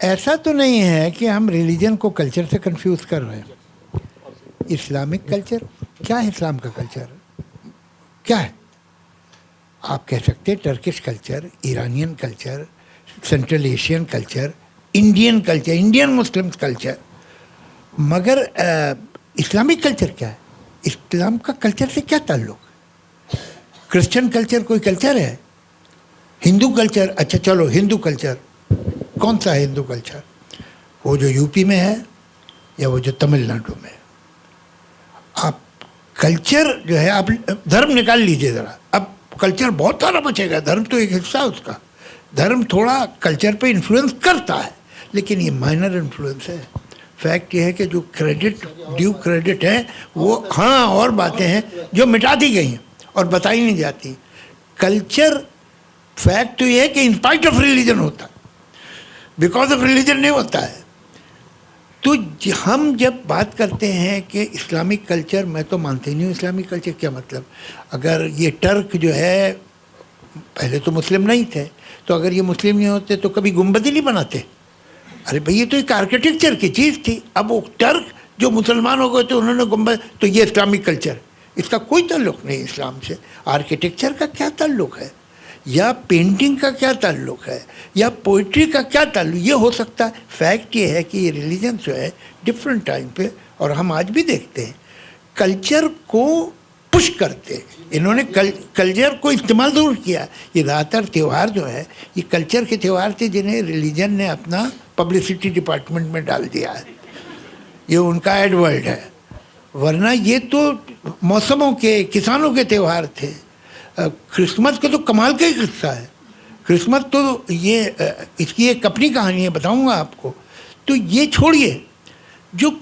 ऐसा तो नहीं है कि हम रिलीजन को कल्चर से कंफ्यूज कर रहे हैं। इस्लामिक कल्चर क्या है? इस्लाम का कल्चर क्या है? आप कह सकते हैं Turkish culture, Iranian culture, central Asian culture, Indian culture, Indian Muslim culture, मगर इस्लामिक कल्चर क्या है? इस्लाम का कल्चर से क्या ताल्लुक? क्रिश्चियन कल्चर कोई कल्चर है? हिंदू कल्चर, अच्छा चलो हिंदू कल्चर, कौन सा है हिंदू कल्चर? वो जो यूपी में है या वो जो तमिलनाडु में है? आप कल्चर जो है, आप धर्म निकाल लीजिए ज़रा। अब कल्चर बहुत सारा बचेगा, धर्म तो एक हिस्सा है उसका। धर्म थोड़ा कल्चर पे इन्फ्लुएंस करता है, लेकिन ये माइनर इन्फ्लुएंस है। फैक्ट ये है कि जो क्रेडिट, ड्यू क्रेडिट है वो, हाँ और बातें हैं जो मिटा दी गई हैं और बताई नहीं जाती। कल्चर, फैक्ट तो ये है कि इंस्पाइट ऑफ रिलीजन होता है, बिकॉज ऑफ रिलीजन नहीं होता है। तो हम जब बात करते हैं कि इस्लामिक कल्चर, मैं तो मानते ही नहीं हूँ इस्लामिक कल्चर। क्या मतलब? अगर ये टर्क जो है, पहले तो मुस्लिम नहीं थे, तो अगर ये मुस्लिम नहीं होते तो कभी गुंबद ही नहीं बनाते। अरे भाई ये तो एक आर्किटेक्चर की चीज़ थी। अब वो टर्क जो मुसलमान हो गए तो उन्होंने गुंबद, तो ये इस्लामिक कल्चर, इसका कोई ताल्लुक़ नहीं इस्लाम से। आर्किटेक्चर का क्या ताल्लुक़ है, या पेंटिंग का क्या ताल्लुक़ है, या पोइट्री का क्या ताल्लुक़? ये हो सकता है। फैक्ट ये है कि ये रिलीजन जो है डिफरेंट टाइम पे, और हम आज भी देखते हैं, कल्चर को पुश करते हैं। इन्होंने कल्चर को इस्तेमाल ज़रूर किया। ये ज़्यादातर त्यौहार जो है ये कल्चर के त्यौहार थे जिन्हें रिलीजन ने अपना पब्लिसिटी डिपार्टमेंट में डाल दिया है। ये उनका एडवर्ड है, वरना ये तो मौसमों के, किसानों के त्यौहार थे। क्रिसमस का तो कमाल का ही किस्सा है। क्रिसमस तो ये, इसकी एक अपनी कहानी है, बताऊंगा आपको। तो ये छोड़िए, जो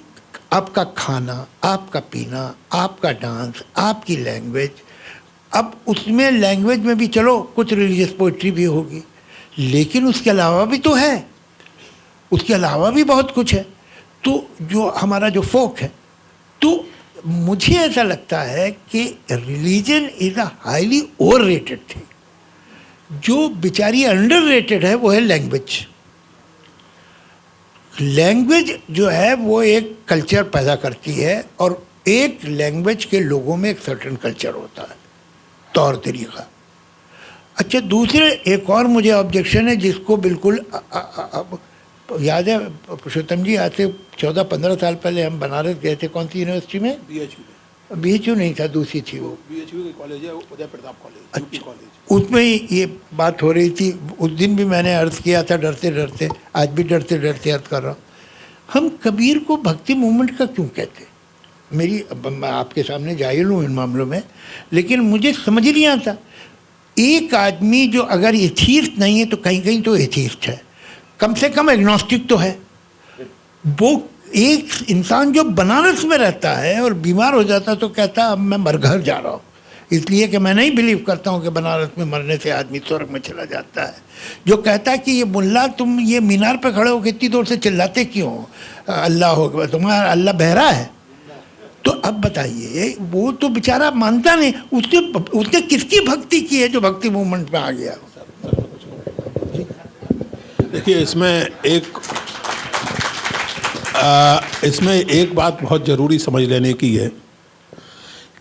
आपका खाना, आपका पीना, आपका डांस, आपकी लैंग्वेज, अब उसमें लैंग्वेज में भी चलो कुछ रिलीजियस पोइट्री भी होगी, लेकिन उसके अलावा भी तो है, उसके अलावा भी बहुत कुछ है। तो जो हमारा जो फोक है, तो मुझे ऐसा लगता है कि religion is a highly over rated thing. जो बेचारी अंडर रेटेड है वो है लैंग्वेज। लैंग्वेज जो है वो एक कल्चर पैदा करती है, और एक लैंग्वेज के लोगों में एक सर्टेन कल्चर होता है, तौर तरीका। अच्छा, दूसरे एक और मुझे ऑब्जेक्शन है जिसको बिल्कुल याद है पुरुषोत्तम जी, आज से 14-15 साल पहले हम बनारस गए थे। कौन सी यूनिवर्सिटी में? BHU नहीं था, दूसरी थी वो। BHU के कॉलेज है, Uday Pratap college, UP college. उसमें ही ये बात हो रही थी। उस दिन भी मैंने अर्ज़ किया था डरते डरते, आज भी डरते डरते अर्ज़ कर रहा हूँ। हम कबीर को भक्ति मूवमेंट का क्यों कहते? मैं आपके सामने जाहिल हूँ इन मामलों में, लेकिन मुझे समझ नहीं आता। एक आदमी जो अगर एथीस्ट नहीं है तो कहीं कहीं तो एथीस्ट है, कम से कम एग्नोस्टिक तो है। वो एक इंसान जो बनारस में रहता है और बीमार हो जाता तो कहता अब मैं मरघर जा रहा हूँ, इसलिए कि मैं नहीं बिलीव करता हूँ कि बनारस में मरने से आदमी स्वर्ग में चला जाता है। जो कहता है कि ये मुल्ला, तुम ये मीनार पे खड़े हो कितनी दूर से चिल्लाते क्यों, अल्लाह हो, तुम्हारा अल्लाह बहरा है? तो अब बताइए, वो तो बेचारा मानता नहीं। उसने किसकी भक्ति की है जो भक्ति मूवमेंट में आ गया? देखिए, इसमें एक बात बहुत ज़रूरी समझ लेने की है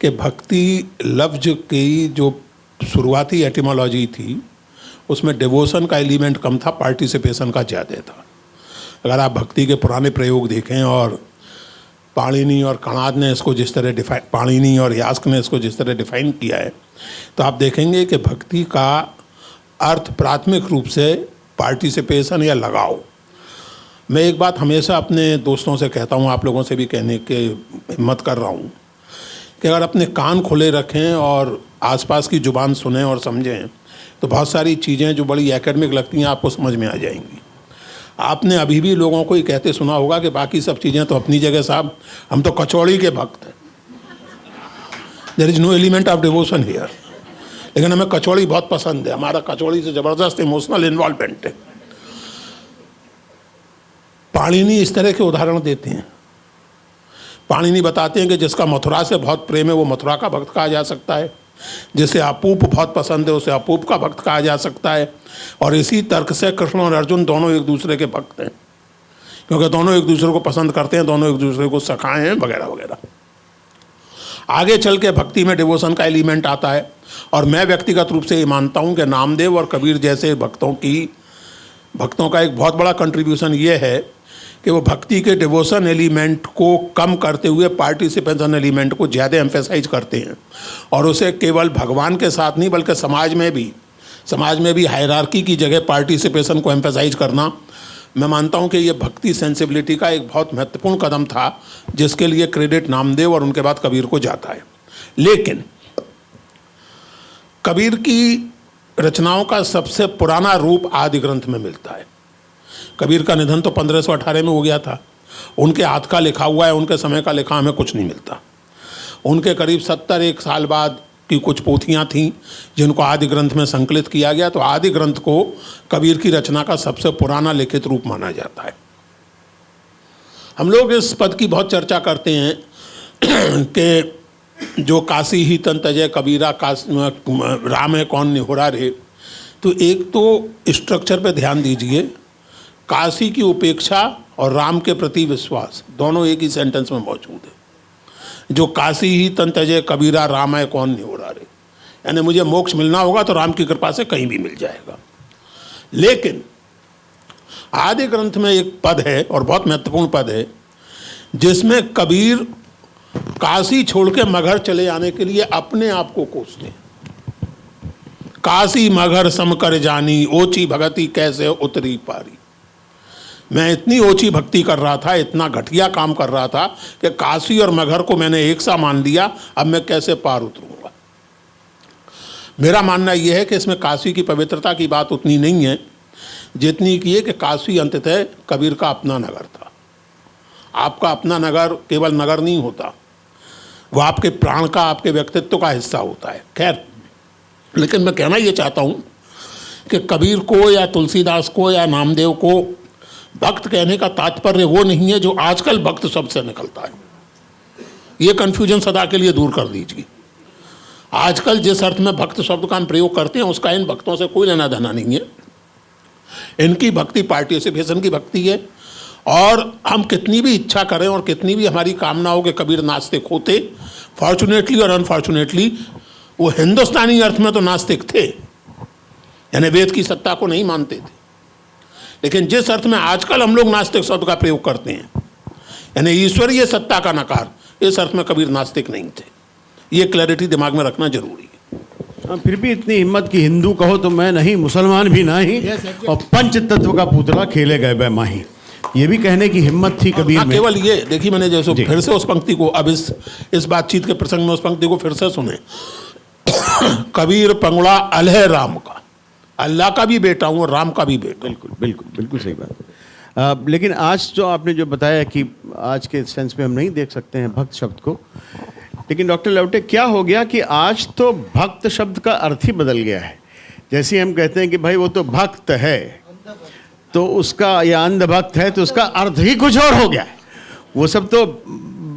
कि भक्ति लफ्ज की जो शुरुआती एटिमोलॉजी थी उसमें डिवोशन का एलिमेंट कम था, पार्टिसिपेशन का ज़्यादा था। अगर आप भक्ति के पुराने प्रयोग देखें, और पाणिनि और कणाद ने इसको जिस तरह डिफाइन, पाणिनि और यास्क ने इसको जिस तरह डिफाइन किया है, तो आप देखेंगे कि भक्ति का अर्थ प्राथमिक रूप से पार्टिसिपेशन या लगाव। मैं एक बात हमेशा अपने दोस्तों से कहता हूँ, आप लोगों से भी कहने की हिम्मत कर रहा हूँ कि अगर अपने कान खुले रखें और आसपास की ज़ुबान सुनें और समझें तो बहुत सारी चीज़ें जो बड़ी एकेडमिक लगती हैं आपको समझ में आ जाएंगी। आपने अभी भी लोगों को ही कहते सुना होगा कि बाकी सब चीज़ें तो अपनी जगह साहब, हम तो कचौड़ी के भक्त हैं, there is no element of devotion here. लेकिन हमें कचौड़ी बहुत पसंद है, हमारा कचौड़ी से ज़बरदस्त इमोशनल इन्वॉल्वमेंट है। पाणिनि इस तरह के उदाहरण देते हैं। पाणिनि बताते हैं कि जिसका मथुरा से बहुत प्रेम है वो मथुरा का भक्त कहा जा सकता है, जिसे अपूप बहुत पसंद है उसे अपूप का भक्त कहा जा सकता है, और इसी तर्क से कृष्ण और अर्जुन दोनों एक दूसरे के भक्त हैं। क्योंकि दोनों एक दूसरे को पसंद करते हैं, दोनों एक दूसरे को सखाए हैं वगैरह वगैरह। आगे चल के भक्ति में डिवोशन का एलिमेंट आता है, और मैं व्यक्तिगत रूप से ये मानता हूँ कि नामदेव और कबीर जैसे भक्तों का एक बहुत बड़ा कंट्रीब्यूशन ये है कि वो भक्ति के डिवोशन एलिमेंट को कम करते हुए पार्टिसिपेशन एलिमेंट को ज़्यादा एम्फेसाइज करते हैं, और उसे केवल भगवान के साथ नहीं बल्कि समाज में भी हायरार्की की जगह पार्टिसिपेशन को एम्फेसाइज करना, मैं मानता हूँ कि ये भक्ति सेंसिबिलिटी का एक बहुत महत्वपूर्ण कदम था, जिसके लिए क्रेडिट नामदेव और उनके बाद कबीर को जाता है। लेकिन कबीर की रचनाओं का सबसे पुराना रूप आदि ग्रंथ में मिलता है। कबीर का निधन तो 1518 में हो गया था, उनके हाथ का लिखा हुआ है, उनके समय का लिखा हमें कुछ नहीं मिलता। उनके करीब 71 साल बाद की कुछ पोथियाँ थीं जिनको आदि ग्रंथ में संकलित किया गया, तो आदि ग्रंथ को कबीर की रचना का सबसे पुराना लिखित रूप माना जाता है। हम लोग इस पद की बहुत चर्चा करते हैं कि जो काशी ही तन तजय कबीरा, राम है कौन निहोरा रे। तो एक तो स्ट्रक्चर पे ध्यान दीजिए, काशी की उपेक्षा और राम के प्रति विश्वास दोनों एक ही सेंटेंस में मौजूद है। जो काशी ही तन तजय कबीरा, राम है कौन निहोरा रे, यानी मुझे मोक्ष मिलना होगा तो राम की कृपा से कहीं भी मिल जाएगा। लेकिन आदि ग्रंथ में एक पद है, और बहुत महत्वपूर्ण पद है, जिसमें कबीर काशी छोड़ के मगहर चले जाने के लिए अपने आप को कोसते हैं। काशी मगहर समकर जानी, ओची भगति कैसे उतरी पारी। मैं इतनी ओची भक्ति कर रहा था, इतना घटिया काम कर रहा था कि काशी और मगहर को मैंने एक सा मान लिया, अब मैं कैसे पार उतरूंगा। मेरा मानना यह है कि इसमें काशी की पवित्रता की बात उतनी नहीं है जितनी की है कि काशी अंततः कबीर का अपना नगर था। आपका अपना नगर केवल नगर नहीं होता, वो आपके प्राण का, आपके व्यक्तित्व का हिस्सा होता है। खैर, लेकिन मैं कहना ये चाहता हूँ कि कबीर को या तुलसीदास को या नामदेव को भक्त कहने का तात्पर्य वो नहीं है जो आजकल भक्त शब्द से निकलता है। ये कन्फ्यूजन सदा के लिए दूर कर दीजिए। आजकल जिस अर्थ में भक्त शब्द का हम प्रयोग करते हैं उसका इन भक्तों से कोई लेना देना नहीं है। इनकी भक्ति पार्टिसिपेशन की भक्ति है, और हम कितनी भी इच्छा करें और कितनी भी हमारी कामना हो कि कबीर नास्तिक होते, फॉर्चुनेटली और अनफॉर्चुनेटली वो हिंदुस्तानी अर्थ में तो नास्तिक थे, यानी वेद की सत्ता को नहीं मानते थे। लेकिन जिस अर्थ में आजकल हम लोग नास्तिक शब्द का प्रयोग करते हैं, यानी ईश्वरीय सत्ता का नकार, इस अर्थ में कबीर नास्तिक नहीं थे। ये क्लैरिटी दिमाग में रखना जरूरी है। फिर भी इतनी हिम्मत की हिंदू कहो तो मैं नहीं, मुसलमान भी नहीं, और पंच तत्व का पुतला खेले गए बे माही, ये भी कहने की हिम्मत थी कबीर में। केवल ये देखिए, मैंने जैसे फिर से उस पंक्ति को, अब इस बातचीत के प्रसंग में उस पंक्ति को फिर से सुने। कबीर पंगुड़ा अलह राम का, अल्लाह का भी बेटा हूँ और राम का भी बेटा। बिल्कुल बिल्कुल बिल्कुल सही बात। लेकिन आज जो आपने जो बताया कि आज के सेंस में हम नहीं देख सकते हैं भक्त शब्द को, लेकिन डॉक्टर लवटे क्या हो गया कि आज तो भक्त शब्द का अर्थ ही बदल गया है। जैसे हम कहते हैं कि भाई वो तो भक्त है, तो उसका, या अंधभक्त है तो उसका अर्थ ही कुछ और हो गया है। वो सब तो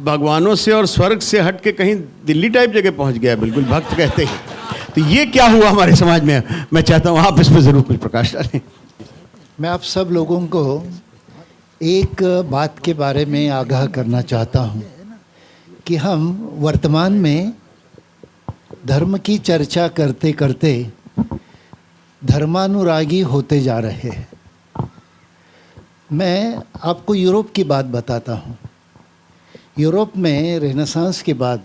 भगवानों से और स्वर्ग से हट के कहीं दिल्ली टाइप जगह पहुंच गया, बिल्कुल भक्त कहते हैं। तो ये क्या हुआ हमारे समाज में, मैं चाहता हूँ आप इस पर ज़रूर कुछ प्रकाश डालें। मैं आप सब लोगों को एक बात के बारे में आगाह करना चाहता हूँ कि हम वर्तमान में धर्म की चर्चा करते करते धर्मानुरागी होते जा रहे हैं। मैं आपको यूरोप की बात बताता हूँ। यूरोप में रेनेसांस के बाद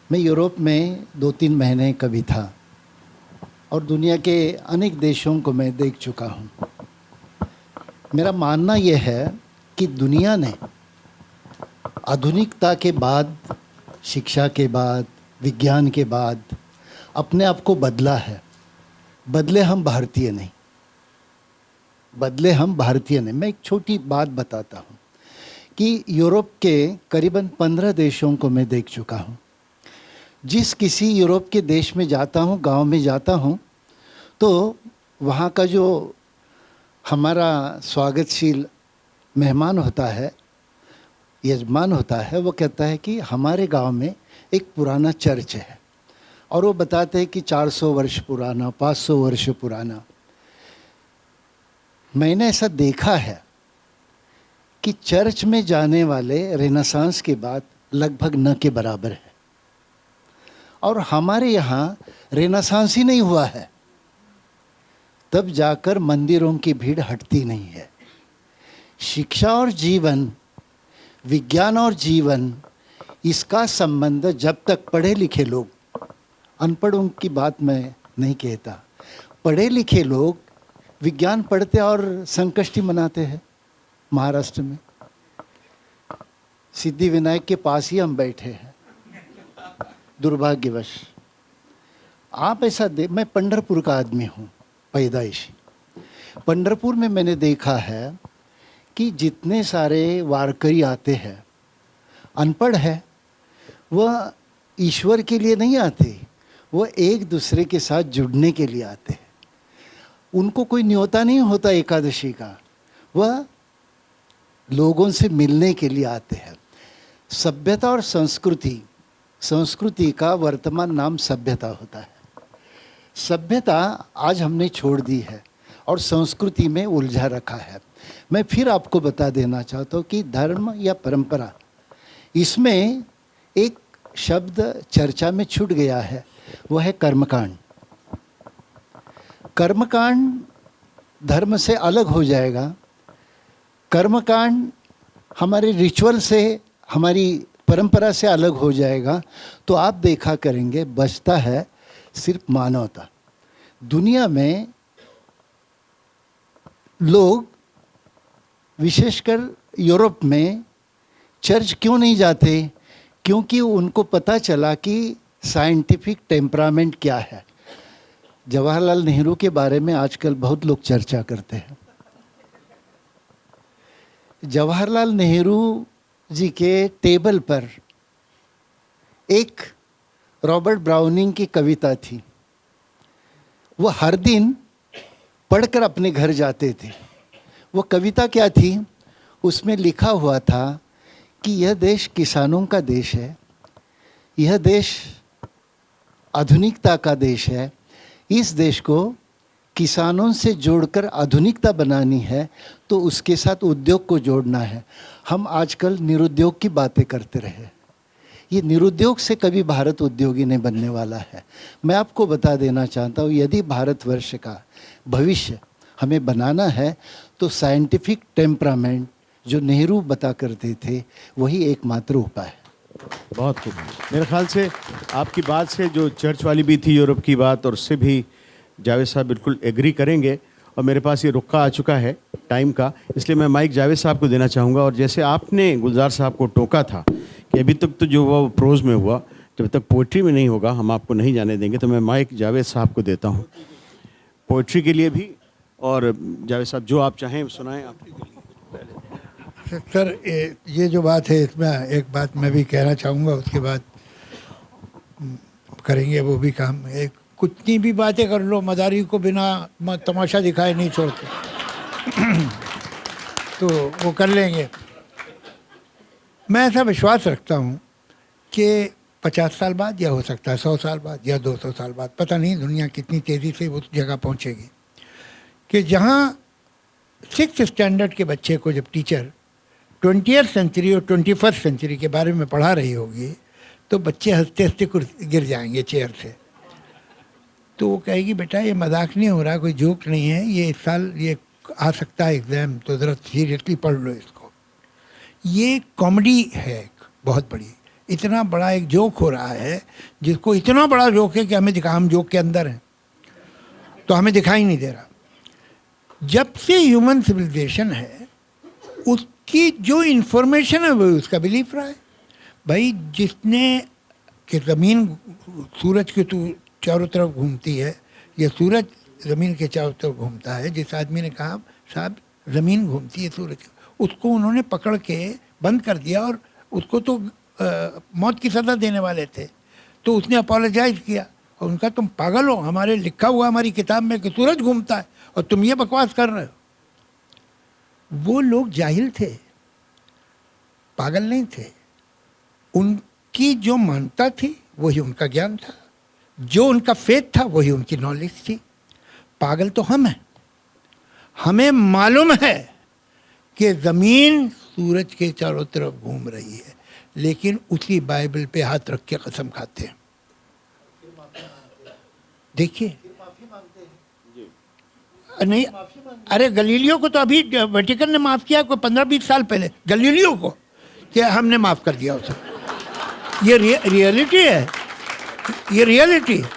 मैं यूरोप में 2-3 महीने कभी था और दुनिया के अनेक देशों को मैं देख चुका हूँ। मेरा मानना यह है कि दुनिया ने आधुनिकता के बाद, शिक्षा के बाद, विज्ञान के बाद अपने आप को बदला है। बदले हम भारतीय नहीं, मैं एक छोटी बात बताता हूँ कि यूरोप के करीबन 15 देशों को मैं देख चुका हूँ। जिस किसी यूरोप के देश में जाता हूँ, गांव में जाता हूँ, तो वहाँ का जो हमारा स्वागतशील मेहमान होता है, यजमान होता है, वो कहता है कि हमारे गांव में एक पुराना चर्च है, और वो बताते हैं कि 400 वर्ष पुराना, 500 वर्ष पुराना। मैंने ऐसा देखा है कि चर्च में जाने वाले रेनेसांस के बाद लगभग न के बराबर है, और हमारे यहाँ रेनेसांस ही नहीं हुआ है, तब जाकर मंदिरों की भीड़ हटती नहीं है। शिक्षा और जीवन, विज्ञान और जीवन, इसका संबंध जब तक पढ़े लिखे लोग, अनपढ़ों की बात मैं नहीं कहता, पढ़े लिखे लोग विज्ञान पढ़ते और संकष्टी मनाते हैं। महाराष्ट्र में सिद्धि विनायक के पास ही हम बैठे हैं, दुर्भाग्यवश। आप ऐसा मैं पंढरपुर का आदमी हूँ, पैदाइशी। पंढरपुर में मैंने देखा है कि जितने सारे वारकरी आते हैं, अनपढ़ है, वह ईश्वर के लिए नहीं आते, वह एक दूसरे के साथ जुड़ने के लिए आते हैं। उनको कोई न्योता नहीं होता एकादशी का, वह लोगों से मिलने के लिए आते हैं। सभ्यता और संस्कृति, संस्कृति का वर्तमान नाम सभ्यता होता है। सभ्यता आज हमने छोड़ दी है और संस्कृति में उलझा रखा है। मैं फिर आपको बता देना चाहता हूँ कि धर्म या परंपरा, इसमें एक शब्द चर्चा में छूट गया है, वह है कर्मकांड। कर्मकांड धर्म से अलग हो जाएगा। कर्मकांड हमारे रिचुअल से, हमारी परंपरा से अलग हो जाएगा, तो आप देखा करेंगे बचता है सिर्फ मानवता। दुनिया में लोग, विशेषकर यूरोप में, चर्च क्यों नहीं जाते? क्योंकि उनको पता चला कि साइंटिफिक टेम्परामेंट क्या है। जवाहरलाल नेहरू के बारे में आजकल बहुत लोग चर्चा करते हैं। जवाहरलाल नेहरू जी के टेबल पर एक रॉबर्ट ब्राउनिंग की कविता थी, वो हर दिन पढ़कर अपने घर जाते थे। वो कविता क्या थी? उसमें लिखा हुआ था कि यह देश किसानों का देश है, यह देश आधुनिकता का देश है, इस देश को किसानों से जोड़कर आधुनिकता बनानी है, तो उसके साथ उद्योग को जोड़ना है। हम आजकल निरुद्योग की बातें करते रहे, ये निरुद्योग से कभी भारत उद्योगी नहीं बनने वाला है। मैं आपको बता देना चाहता हूँ, यदि भारतवर्ष का भविष्य हमें बनाना है तो साइंटिफिक टेम्परामेंट जो नेहरू बता करते थे, वही एकमात्र उपाय है। बहुत खूब। मेरे ख्याल से आपकी बात से जो चर्च वाली भी थी, यूरोप की बात, और उससे भी जावेद साहब बिल्कुल एग्री करेंगे। और मेरे पास ये रुक्का आ चुका है टाइम का, इसलिए मैं माइक जावेद साहब को देना चाहूँगा। और जैसे आपने गुलजार साहब को टोका था कि अभी तक तो जो हुआ वो प्रोज में हुआ, जब तक पोइट्री में नहीं होगा हम आपको नहीं जाने देंगे, तो मैं माइक जावेद साहब को देता हूँ पोइट्री के लिए भी। और जावेद साहब जो आप चाहें सुनाएं। आप सर, ये जो बात है, इसमें एक बात मैं भी कहना चाहूँगा, उसके बाद करेंगे वो भी काम। एक कितनी भी बातें कर लो, मदारी को बिना तमाशा दिखाए नहीं छोड़ते तो वो कर लेंगे। मैं ऐसा विश्वास रखता हूँ कि 50 साल बाद, या हो सकता है 100 साल बाद, या 200 साल बाद, पता नहीं दुनिया कितनी तेज़ी से उस जगह पहुँचेगी, कि जहाँ 6th स्टैंडर्ड के बच्चे को जब टीचर 20th सेंचुरी और 21st सेंचुरी के बारे में पढ़ा रही होगी, तो बच्चे हंसते हंसते गिर जाएंगे चेयर से। तो वो कहेगी, बेटा ये मजाक नहीं हो रहा, कोई जोक नहीं है, ये इस साल ये आ सकता है एग्ज़ाम, तो ज़रा सीरियसली पढ़ लो इसको। ये कॉमेडी है एक बहुत बड़ी, इतना बड़ा एक जोक हो रहा है, जिसको इतना बड़ा जोक है कि हमें दिखा, हम जोक के अंदर हैं तो हमें दिखाई नहीं दे रहा। जब से ह्यूमन सिविलाइजेशन है, उसकी जो इन्फॉर्मेशन है वो उसका बिलीफ रहा है। भाई जिसने कि ज़मीन सूरज के चारों तरफ घूमती है, या सूरज ज़मीन के चारों तरफ घूमता है, जिस आदमी ने कहा साहब ज़मीन घूमती है सूरज, उसको उन्होंने पकड़ के बंद कर दिया, और उसको तो मौत की सज़ा देने वाले थे, तो उसने अपोलोजाइज़ किया और उनका तुम पागल हो, हमारे लिखा हुआ हमारी किताब में कि सूरज घूमता है और तुम ये बकवास कर रहे हो। वो लोग जाहिल थे, पागल नहीं थे। उनकी जो मान्यता थी वही उनका ज्ञान था, जो उनका फेथ था वही उनकी नॉलेज थी। पागल तो हम हैं। हमें मालूम है कि ज़मीन सूरज के चारों तरफ घूम रही है, लेकिन उसी बाइबल पे हाथ रख के कसम खाते हैं। देखिए नहीं, अरे गलीलियो को तो अभी वेटिकन ने माफ किया, कोई 15-20 साल पहले गलीलियो को, कि हमने माफ कर दिया उसे। ये रियलिटी है, ये रियलिटी है।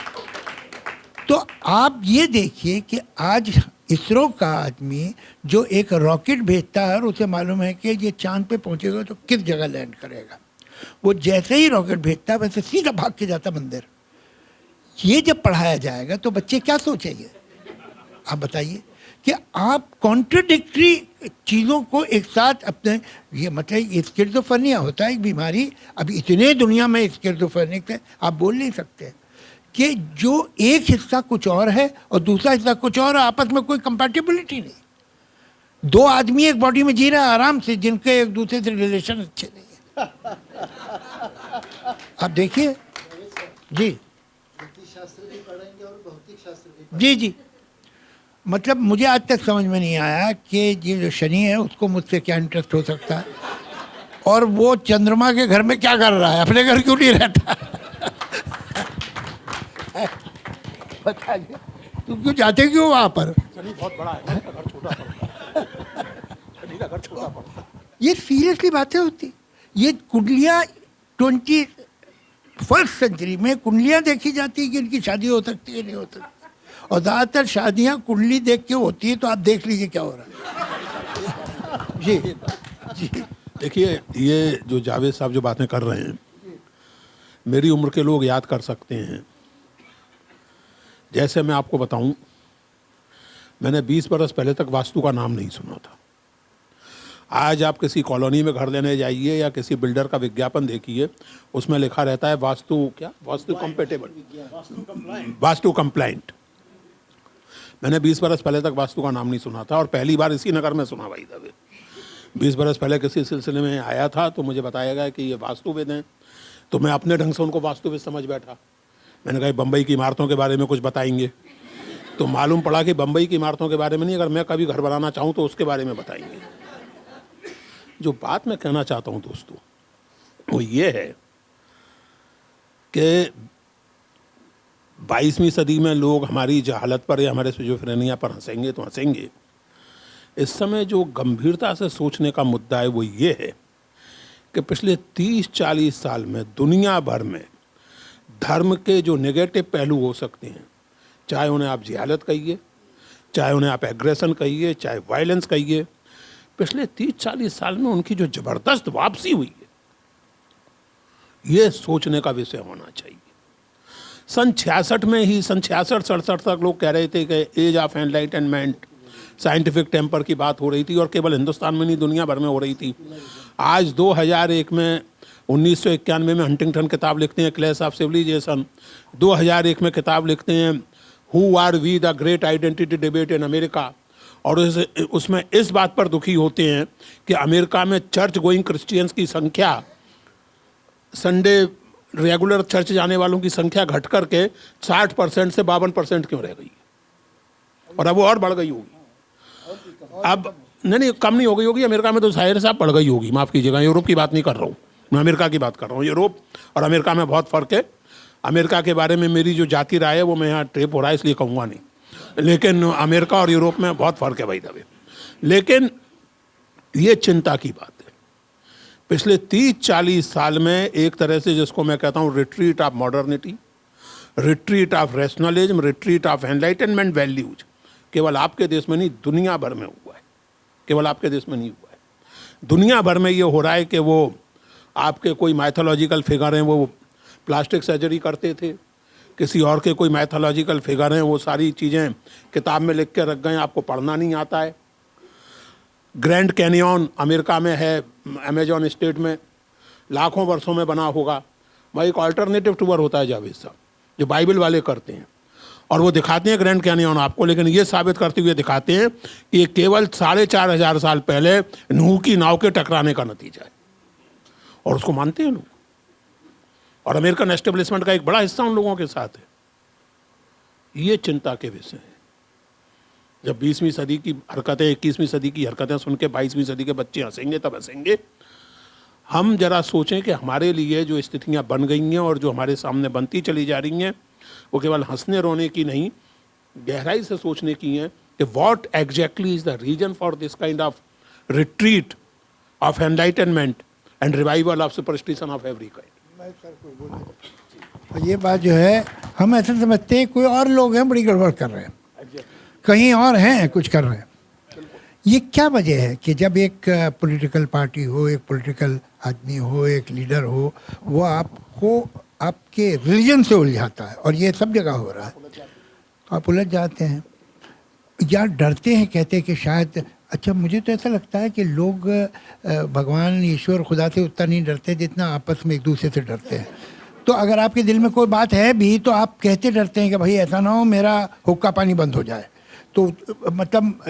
तो आप ये देखिए कि आज इसरो का आदमी जो एक रॉकेट भेजता है और उसे मालूम है कि ये चांद पे पहुंचेगा तो किस जगह लैंड करेगा, वो जैसे ही रॉकेट भेजता है वैसे सीधा भाग के जाता मंदिर। ये जब पढ़ाया जाएगा तो बच्चे क्या सोचेंगे? आप बताइए कि आप कॉन्ट्रडिक्टरी चीज़ों को एक साथ अपने, ये मतलब स्किज़ोफ्रेनिया होता है एक बीमारी, अभी इतने दुनिया में स्किज़ोफ्रेनिक है, आप बोल नहीं सकते कि जो एक हिस्सा कुछ और है और दूसरा हिस्सा कुछ और है, आपस में कोई कंपैटिबिलिटी नहीं। दो आदमी एक बॉडी में जी रहे हैं आराम से, जिनके एक दूसरे से रिलेशन अच्छे नहीं है। आप देखिए जी जी जी, मतलब मुझे आज तक समझ में नहीं आया कि ये जो शनि है उसको मुझसे क्या इंटरेस्ट हो सकता है, और वो चंद्रमा के घर में क्या कर रहा है, अपने घर क्यों नहीं रहता? बताइए, तुम क्यों जाते क्यों वहाँ पर? शनि बहुत बड़ा है, घर छोटा शनि का घर छोटा पड़ता। ये सीरियसली बातें होती। ये कुंडलियाँ 21st सेंचुरी में कुंडलियाँ देखी जाती है कि इनकी शादी हो सकती है नहीं हो सकती, और ज़्यादातर शादियाँ कुंडली देख के होती है। तो आप देख लीजिए क्या हो रहा है। जी जी, देखिए ये जो जावेद साहब जो बातें कर रहे हैं, मेरी उम्र के लोग याद कर सकते हैं। जैसे मैं आपको बताऊं, मैंने 20 बरस पहले तक वास्तु का नाम नहीं सुना था। आज आप किसी कॉलोनी में घर लेने जाइए या किसी बिल्डर का विज्ञापन देखिए, उसमें लिखा रहता है वास्तु क्या, वास्तु कंपेटेबल, वास्तु कंप्लाइंट। मैंने 20 बरस पहले तक वास्तु का नाम नहीं सुना था, और पहली बार इसी नगर में सुना भाई दबे। 20 बरस पहले किसी सिलसिले में आया था तो मुझे बताया गया कि ये वास्तुविद हैं, तो मैं अपने ढंग से उनको वास्तुविद समझ बैठा। मैंने कहा बम्बई की इमारतों के बारे में कुछ बताएंगे, तो मालूम पड़ा कि बम्बई की इमारतों के बारे में नहीं, अगर मैं कभी घर बनाना चाहूँ तो उसके बारे में बताएंगे। जो बात मैं कहना चाहता हूँ दोस्तों, वो ये है कि 22वीं सदी में लोग हमारी जहालत पर या हमारे सिजोफ्रेनिया पर हंसेंगे तो हंसेंगे। इस समय जो गंभीरता से सोचने का मुद्दा है वो ये है कि पिछले 30-40 साल में दुनिया भर में धर्म के जो नेगेटिव पहलू हो सकते हैं, चाहे उन्हें आप जहालत कहिए, चाहे उन्हें आप एग्रेशन कहिए, चाहे वायलेंस कहिए, पिछले 30-40 साल में उनकी जो जबरदस्त वापसी हुई है, ये सोचने का विषय होना चाहिए। सन 66 में ही, सन 66-67 तक लोग कह रहे थे कि age of enlightenment, scientific temper की बात हो रही थी, और केवल हिंदुस्तान में नहीं दुनिया भर में हो रही थी। आज 2001 में, 1991 में हंटिंगटन किताब लिखते हैं क्लैश ऑफ सिविलाइजेशन, 2001 में किताब लिखते हैं who are we the great identity debate in America, और उसमें इस बात पर दुखी होते हैं कि अमेरिका में चर्च गोइंग क्रिश्चियंस की संख्या, संडे रेगुलर चर्च जाने वालों की संख्या घट करके 60% से 52% क्यों रह गई, और अब वो और बढ़ गई होगी। अब नहीं, कम नहीं हो गई होगी, अमेरिका में तो जाहिर साहब बढ़ गई होगी, माफ़ कीजिएगा, यूरोप की बात नहीं कर रहा हूँ मैं, अमेरिका की बात कर रहा हूँ। यूरोप और अमेरिका में बहुत फ़र्क है। अमेरिका के बारे में मेरी जो जाती राय है वो मैं यहाँ ट्रिप हो रहा है इसलिए कहूँगा नहीं, लेकिन अमेरिका और यूरोप में बहुत फ़र्क है भाई दबे। लेकिन ये चिंता की बात है, पिछले 30-40 साल में एक तरह से जिसको मैं कहता हूँ retreat of modernity, retreat of rationalism, retreat of enlightenment values, केवल आपके देश में नहीं दुनिया भर में हुआ है। केवल आपके देश में नहीं हुआ है, दुनिया भर में ये हो रहा है कि वो आपके कोई माइथोलॉजिकल फिगर हैं वो प्लास्टिक सर्जरी करते थे, किसी और के कोई मैथोलॉजिकल फिगर हैं वो सारी चीज़ें किताब में लिख के रख गए, आपको पढ़ना नहीं आता है। ग्रैंड कैनियन अमेरिका में है, अमेजॉन स्टेट में, लाखों वर्षों में बना होगा। वह एक अल्टरनेटिव टूर होता है जावेद साहब, जो बाइबल वाले करते हैं, और वो दिखाते हैं ग्रैंड कैनियन आपको, लेकिन ये साबित करते हुए दिखाते हैं कि ये केवल 4,500 साल पहले नूह की नाव के टकराने का नतीजा है, और उसको मानते हैं लोग, और अमेरिकन एस्टेब्लिशमेंट का एक बड़ा हिस्सा उन लोगों के साथ है। ये चिंता के विषय है। जब 20वीं सदी की हरकतें, 21वीं सदी की हरकतें सुन के 22वीं सदी के बच्चे हंसेंगे तब हंसेंगे। हम जरा सोचें कि हमारे लिए जो स्थितियां बन गई हैं और जो हमारे सामने बनती चली जा रही हैं, वो केवल हंसने रोने की नहीं, गहराई से सोचने की हैं कि what exactly is the reason for this kind of retreat of enlightenment and revival of superstition of every kind. ये बात जो है हम ऐसे समझते हैं कोई और लोग हैं बड़ी गड़बड़ कर रहे हैं, कहीं और हैं कुछ कर रहे हैं। ये क्या वजह है कि जब एक पॉलिटिकल पार्टी हो, एक पॉलिटिकल आदमी हो, एक लीडर हो, वो आपको आपके रिलीजन से उलझाता है, और ये सब जगह हो रहा है, तो आप उलझ जाते हैं या डरते हैं, कहते हैं कि शायद, अच्छा मुझे तो ऐसा लगता है कि लोग भगवान ईश्वर खुदा से उतना नहीं डरते जितना आपस में एक दूसरे से डरते हैं। तो अगर आपके दिल में कोई बात है भी तो आप कहते डरते हैं कि भाई ऐसा ना हो मेरा हुक्का पानी बंद हो जाए। तो मतलब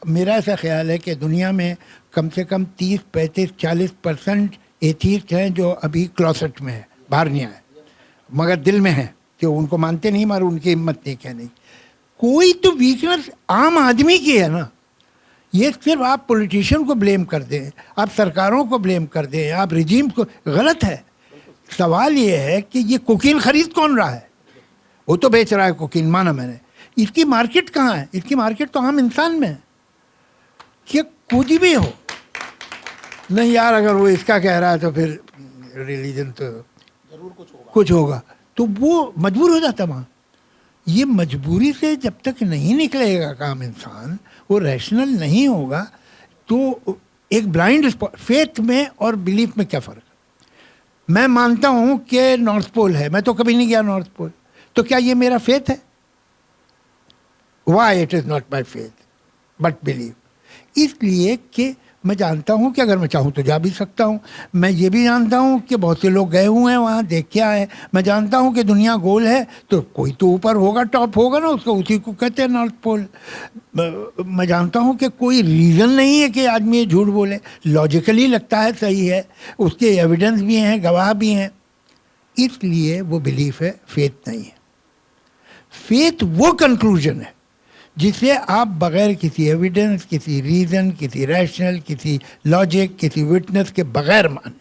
मेरा ऐसा ख्याल है कि दुनिया में कम से कम 30, 35, 40% एथीस्ट हैं जो अभी क्लॉसेट में है, बाहर नहीं आए, मगर दिल में है कि उनको मानते नहीं, मगर उनकी हिम्मत नहीं कहने। कोई तो वीकनेस आम आदमी की है ना। ये सिर्फ आप पॉलिटिशियन को ब्लेम कर दें, आप सरकारों को ब्लेम कर दें, आप रिजीम को, गलत है। सवाल ये है कि ये कोकीन खरीद कौन रहा है? वो तो बेच रहा है कोकीन, माना मैंने, इसकी मार्केट कहाँ है? इसकी मार्केट तो आम इंसान में है कि कुछ भी हो। नहीं यार, अगर वो इसका कह रहा है तो फिर रिलीजन तो जरूर कुछ होगा, तो वो मजबूर हो जाता वहाँ। ये मजबूरी से जब तक नहीं निकलेगा काम इंसान, वो रैशनल नहीं होगा, तो एक ब्लाइंड स्पॉट। फेथ में और बिलीफ में क्या फ़र्क? मैं मानता हूँ कि नॉर्थ पोल है, मैं तो कभी नहीं गया नॉर्थ पोल, तो क्या ये मेरा फेथ है? Why it is not my faith but believe. इसलिए कि मैं जानता हूँ कि अगर मैं चाहूँ तो जा भी सकता हूँ। मैं ये भी जानता हूँ कि बहुत से लोग गए हुए हैं वहाँ, देख के आए। मैं जानता हूँ कि दुनिया गोल है, तो कोई तो ऊपर होगा, टॉप होगा ना, उसको उसी को कहते हैं नॉर्थ पोल। मैं जानता हूँ कि कोई रीज़न नहीं है कि आदमी ये झूठ बोले, लॉजिकली लगता है सही है, उसके एविडेंस भी हैं, गवाह भी हैं, इसलिए वो बिलीफ है, फेथ नहीं है। फेथ वो कंक्लूजन है जिसे आप बगैर किसी एविडेंस, किसी रीज़न, किसी रैशनल, किसी लॉजिक, किसी विटनेस के बगैर माने।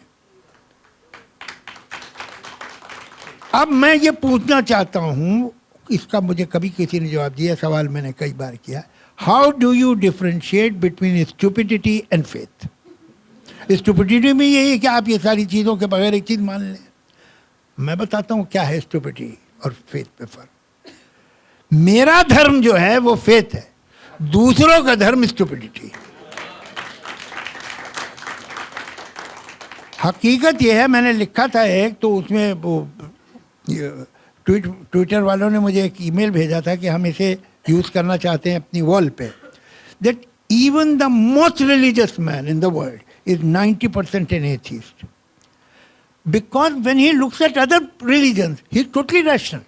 अब मैं ये पूछना चाहता हूँ, इसका मुझे कभी किसी ने जवाब दिया, सवाल मैंने कई बार किया, how do you differentiate between stupidity and faith? Stupidity में यही है कि आप ये सारी चीज़ों के बगैर एक चीज़ मान लें। मैं बताता हूँ क्या है स्टुपिडिटी और फेथ पे फ़र्क। मेरा धर्म जो है वो फेथ है, दूसरों का धर्म स्टुपिडिटी। हकीकत ये है, मैंने लिखा था एक, तो उसमें वो ट्विटर वालों ने मुझे एक ईमेल भेजा था कि हम इसे यूज़ करना चाहते हैं अपनी वॉल पे, that even the most religious man in the world is 90% N atheist, because when he looks at other religions he is totally rational.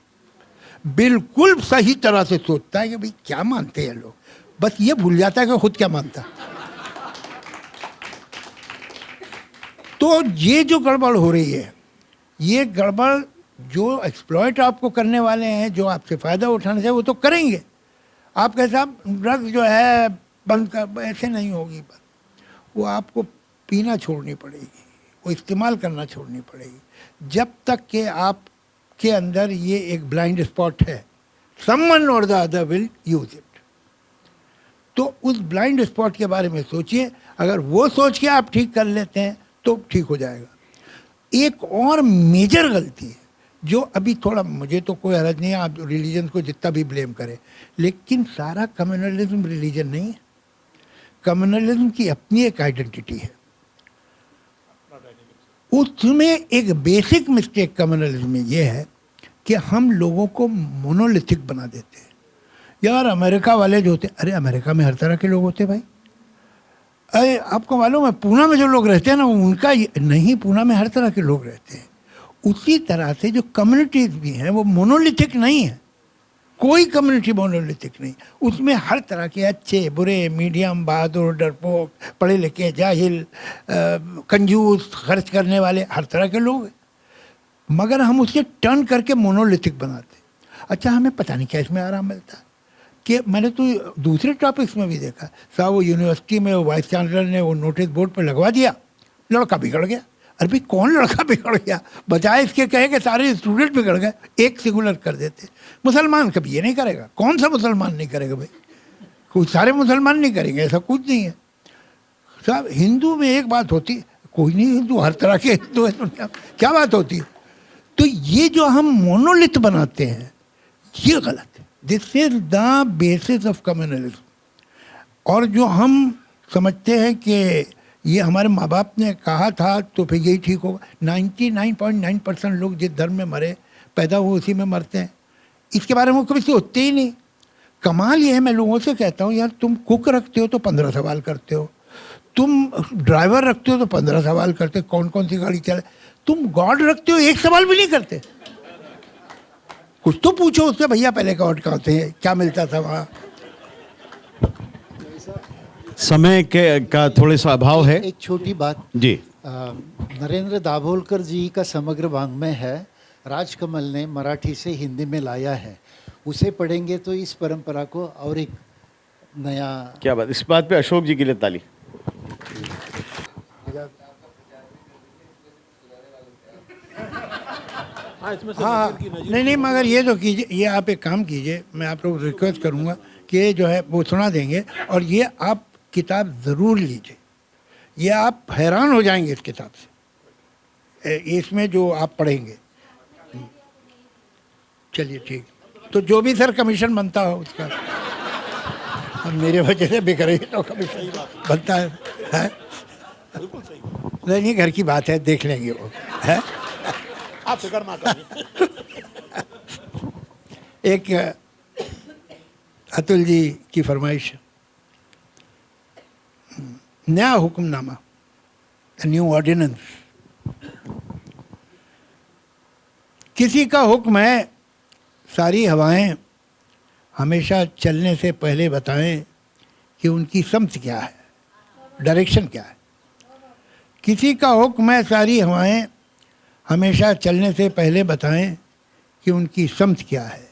बिल्कुल सही तरह से सोचता है कि भाई क्या मानते हैं लोग, बस ये भूल जाता है कि खुद क्या मानता है। तो ये जो गड़बड़ हो रही है, ये गड़बड़ जो एक्सप्लॉइट आपको करने वाले हैं, जो आपसे फ़ायदा उठाने से, वो तो करेंगे। आप कहे साहब ड्रग्स जो है बंद कर, ऐसे नहीं होगी बंद, वो आपको पीना छोड़नी पड़ेगी, वो इस्तेमाल करना छोड़नी पड़ेगी, जब तक कि आप के अंदर ये एक ब्लाइंड स्पॉट है, समवन और the other will use it. तो उस ब्लाइंड स्पॉट के बारे में सोचिए, अगर वो सोच के आप ठीक कर लेते हैं तो ठीक हो जाएगा। एक और मेजर गलती है जो अभी थोड़ा, मुझे तो कोई हर्ज नहीं है आप रिलीजन को जितना भी ब्लेम करें, लेकिन सारा कम्युनलिज्म रिलीजन नहीं है। कम्युनलिज्म की अपनी एक आइडेंटिटी है, उसमें एक बेसिक मिस्टेक कम्युनलिज्म में ये है कि हम लोगों को मोनोलिथिक बना देते हैं। यार अमेरिका वाले जो होते, अरे अमेरिका में हर तरह के लोग होते हैं भाई। अरे आपको मालूम है पूना में जो लोग रहते हैं ना, उनका नहीं, पूना में हर तरह के लोग रहते हैं। उसी तरह से जो कम्युनिटीज़ भी हैं वो मोनोलिथिक नहीं है, कोई कम्युनिटी मोनोलिथिक नहीं, उसमें हर तरह के अच्छे बुरे, मीडियम, बहादुर, डरपोक, पढ़े लिखे, जाहिल, कंजूस, खर्च करने वाले, हर तरह के लोग हैं, मगर हम उसे टर्न करके मोनोलिथिक बनाते। अच्छा हमें पता नहीं क्या इसमें आराम मिलता है, कि मैंने तो दूसरे टॉपिक्स में भी देखा साहब, वो यूनिवर्सिटी में वो वाइस चांसलर ने वो नोटिस बोर्ड पर लगवा दिया, लड़का बिगड़ गया। अरे भाई कौन लड़का बिगड़ गया? बजाय इसके कहे कि सारे स्टूडेंट बिगड़ गए, एक सिंगुलर कर देते। मुसलमान कभी ये नहीं करेगा, कौन सा मुसलमान नहीं करेगा भाई? कुछ सारे मुसलमान नहीं करेंगे, ऐसा कुछ नहीं है साहब। हिंदू में एक बात होती है, कोई नहीं हिंदू, हर तरह के हिंदू है दुनिया में, क्या बात होती है? तो ये जो हम मोनोलिथ बनाते हैं ये गलत है। This is the basis of communalism. और जो हम समझते हैं कि ये हमारे माँ बाप ने कहा था तो फिर यही ठीक होगा। 99.9% लोग जिस धर्म में मरे, पैदा हुए उसी में मरते हैं, इसके बारे में कभी सोचते ही नहीं। कमाल ये है, मैं लोगों से कहता हूँ यार तुम कुक रखते हो तो 15 सवाल करते हो, तुम ड्राइवर रखते हो तो 15 सवाल करते हो, कौन कौन सी गाड़ी चले। तुम गॉड रखते हो, एक सवाल भी नहीं करते। कुछ तो पूछो उससे, भैया पहले गॉड कहाँ थे, क्या मिलता था वहाँ। समय के का थोड़े सा अभाव है। एक छोटी बात जी। नरेंद्र दाभोलकर जी का समग्र वाङ्मय है, राजकमल ने मराठी से हिंदी में लाया है। उसे पढ़ेंगे तो इस परंपरा को और एक नया। क्या बात, इस बात पे अशोक जी के लिए ताली। हाँ नहीं, मगर ये तो कीजिए, ये आप एक काम कीजिए, मैं आप लोग रिक्वेस्ट करूँगा कि ये जो है वो सुना देंगे, और ये आप किताब ज़रूर लीजिए, ये आप हैरान हो जाएंगे इस किताब से, इसमें जो आप पढ़ेंगे। चलिए ठीक, तो जो भी सर कमीशन बनता हो उसका, अब मेरे वजह से बिखरे तो कमीशन बनता है? नहीं, घर की बात है, देख लेंगे वो, है आप फिक्र ना करिए। एक अतुल जी की फरमाइश, नया हुक्मनामा, न्यू ऑर्डिनेंस। किसी का हुक्म है सारी हवाएं हमेशा चलने से पहले बताएं कि उनकी समत क्या है, डायरेक्शन क्या है। किसी का हुक्म है सारी हवाएं हमेशा चलने से पहले बताएं कि उनकी समत क्या है।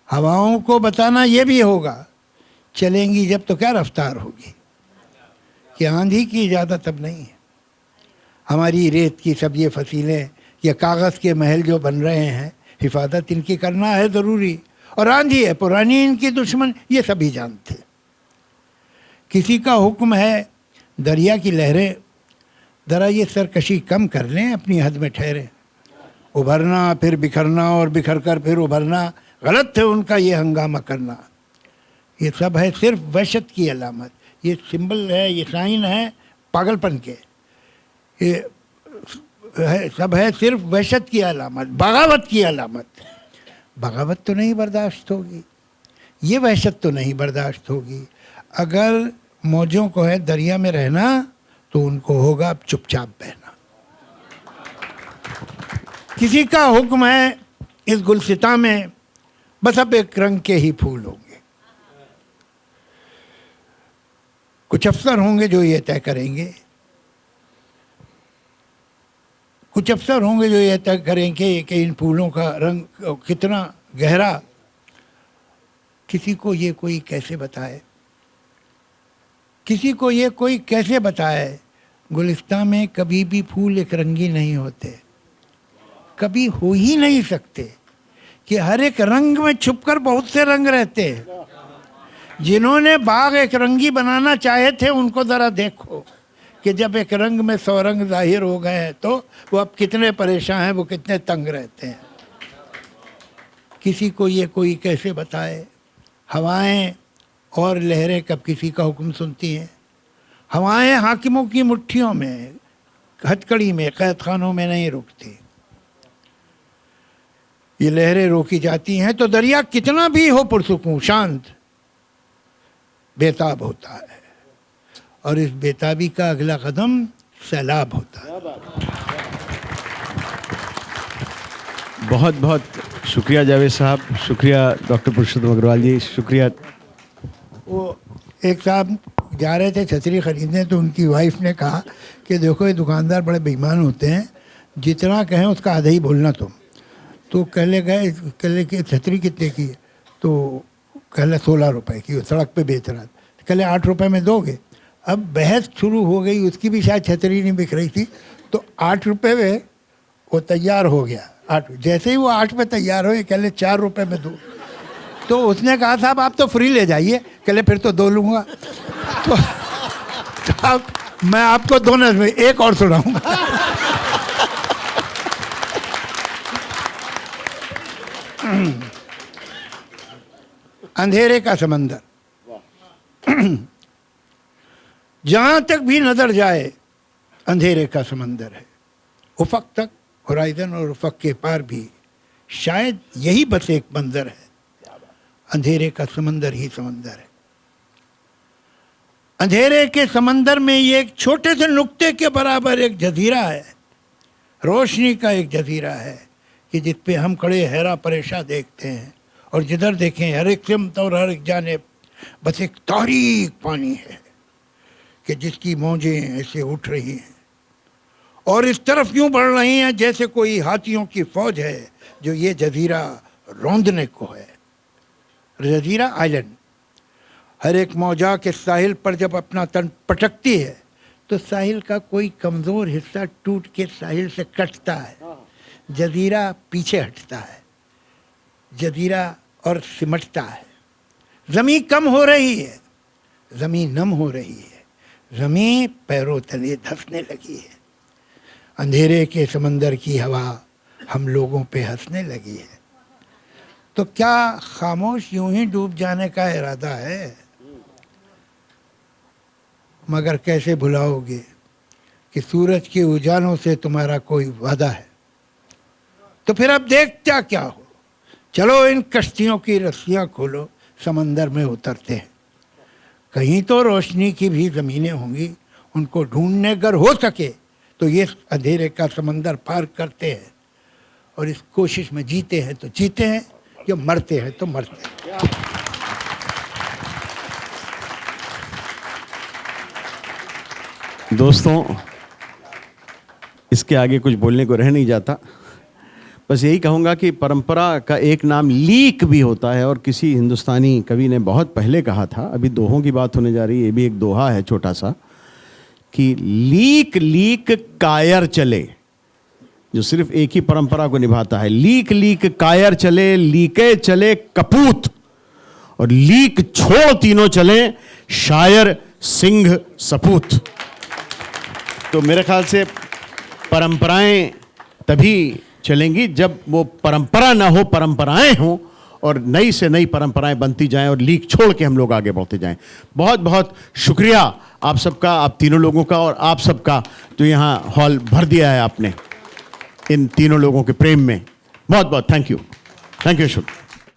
हवाओं को बताना ये भी होगा, चलेंगी जब तो क्या रफ्तार होगी, कि आंधी की इजाज़त अब नहीं है। हमारी रेत की सब ये फसीलें, ये कागज़ के महल जो बन रहे हैं, हिफाजत इनकी करना है ज़रूरी। और आंधी है पुरानी इनकी दुश्मन, ये सभी जानते। किसी का हुक्म है दरिया की लहरें ज़रा ये सरकशी कम कर लें, अपनी हद में ठहरे। उभरना फिर बिखरना और बिखर कर फिर उभरना, गलत है उनका ये हंगामा करना। ये सब है सिर्फ वहशत की अलामत, ये सिंबल है, ये साइन है पागलपन के। ये सब है सिर्फ वहशत की अलामत, बगावत की अलामत। बगावत तो नहीं बर्दाश्त होगी, ये वहशत तो नहीं बर्दाश्त होगी। अगर मौजों को है दरिया में रहना तो उनको होगा अब चुपचाप बहना। किसी का हुक्म है इस गुलसिता में बस अब एक रंग के ही फूल होंगे। कुछ अफसर होंगे जो ये तय करेंगे, कुछ अफसर होंगे जो ये तय करेंगे कि इन फूलों का रंग कितना गहरा। किसी को ये कोई कैसे बताए, किसी को ये कोई कैसे बताए, गुलिस्तां में कभी भी फूल एक रंगी नहीं होते, कभी हो ही नहीं सकते, कि हर एक रंग में छुपकर बहुत से रंग रहते हैं। जिन्होंने बाग एक रंगी बनाना चाहे थे उनको ज़रा देखो कि जब एक रंग में 100 रंग जाहिर हो गए हैं तो वो अब कितने परेशान हैं, वो कितने तंग रहते हैं। किसी को ये कोई कैसे बताए, हवाएं और लहरें कब किसी का हुक्म सुनती हैं। हवाएं हाकिमों की मुट्ठियों में, हथकड़ी में, कैद खानों में नहीं रुकती। ये लहरें रोकी जाती हैं तो दरिया कितना भी हो पुरसुकूं शांत बेताब होता है, और इस बेताबी का अगला कदम सैलाब होता है। बहुत बहुत शुक्रिया जावेद साहब, शुक्रिया डॉक्टर पुरुषोत्तम अग्रवाल जी, शुक्रिया। वो एक साहब जा रहे थे छतरी ख़रीदने तो उनकी वाइफ ने कहा कि देखो ये दुकानदार बड़े बेईमान होते हैं, जितना कहें उसका आधा ही बोलना तुम। तो कहले गए, कहले कि छतरी कितने की है? तो कहले 16 रुपए की, वो सड़क पे बेच रहा था। कहले 8 रुपए में दोगे? अब बहस शुरू हो गई, उसकी भी शायद छतरी नहीं बिक रही थी, तो 8 रुपए में वो तैयार हो गया। 8 जैसे ही वो 8 पे तैयार हो, कहले 4 रुपए में दो। तो उसने कहा साहब आप तो फ्री ले जाइए। कहले फिर तो 2 लूँगा। तो अब मैं आपको दोनों में एक और सुनाऊंगा। अंधेरे का समंदर। जहां तक भी नजर जाए अंधेरे का समंदर है। उफक तक, होराइजन और उफक के पार भी शायद यही बस एक मंजर है। अंधेरे का समंदर ही समंदर है। अंधेरे के समंदर में ये एक छोटे से नुक्ते के बराबर एक जजीरा है, रोशनी का एक जजीरा है कि जिस पे हम खड़े हैरा परेशान देखते हैं, और जिधर देखें हर एक सिमत और हर एक जानिब बस एक तारीक पानी है कि जिसकी मौजें ऐसे उठ रही हैं और इस तरफ यूं बढ़ रही हैं जैसे कोई हाथियों की फौज है जो ये जजीरा रौंदने को है। जजीरा आइलैंड। हर एक मौजा के साहिल पर जब अपना तन पटकती है तो साहिल का कोई कमज़ोर हिस्सा टूट के साहिल से कटता है, जजीरा पीछे हटता है, जजीरा और सिमटता है। ज़मीं कम हो रही है, ज़मीं नम हो रही है, ज़मीं पैरों तले धंसने लगी है। अंधेरे के समंदर की हवा हम लोगों पे हंसने लगी है। तो क्या खामोश यूं ही डूब जाने का इरादा है? मगर कैसे भुलाओगे कि सूरज के उजालों से तुम्हारा कोई वादा है? तो फिर अब देखता क्या हो? चलो इन कश्तियों की रस्सियां खोलो, समंदर में उतरते हैं। कहीं तो रोशनी की भी ज़मीनें होंगी, उनको ढूंढने अगर हो सके तो ये अंधेरे का समंदर पार करते हैं और इस कोशिश में जीते हैं तो जीते हैं, या मरते हैं तो मरते हैं। दोस्तों, इसके आगे कुछ बोलने को रह नहीं जाता। बस यही कहूँगा कि परंपरा का एक नाम लीक भी होता है, और किसी हिंदुस्तानी कवि ने बहुत पहले कहा था, अभी दोहों की बात होने जा रही है, ये भी एक दोहा है छोटा सा, कि लीक लीक कायर चले, जो सिर्फ एक ही परंपरा को निभाता है। लीक लीक कायर चले, लीके चले कपूत, और लीक छोड़ तीनों चले, शायर सिंह सपूत। तो मेरे ख्याल से परंपराएं तभी चलेंगी जब वो परंपरा ना हो, परंपराएं हों, और नई से नई परंपराएं बनती जाएं और लीक छोड़ के हम लोग आगे बढ़ते जाएं। बहुत बहुत शुक्रिया आप सबका, आप तीनों लोगों का, और आप सबका जो यहाँ हॉल भर दिया है आपने इन तीनों लोगों के प्रेम में। बहुत बहुत थैंक यू, शुक्रिया।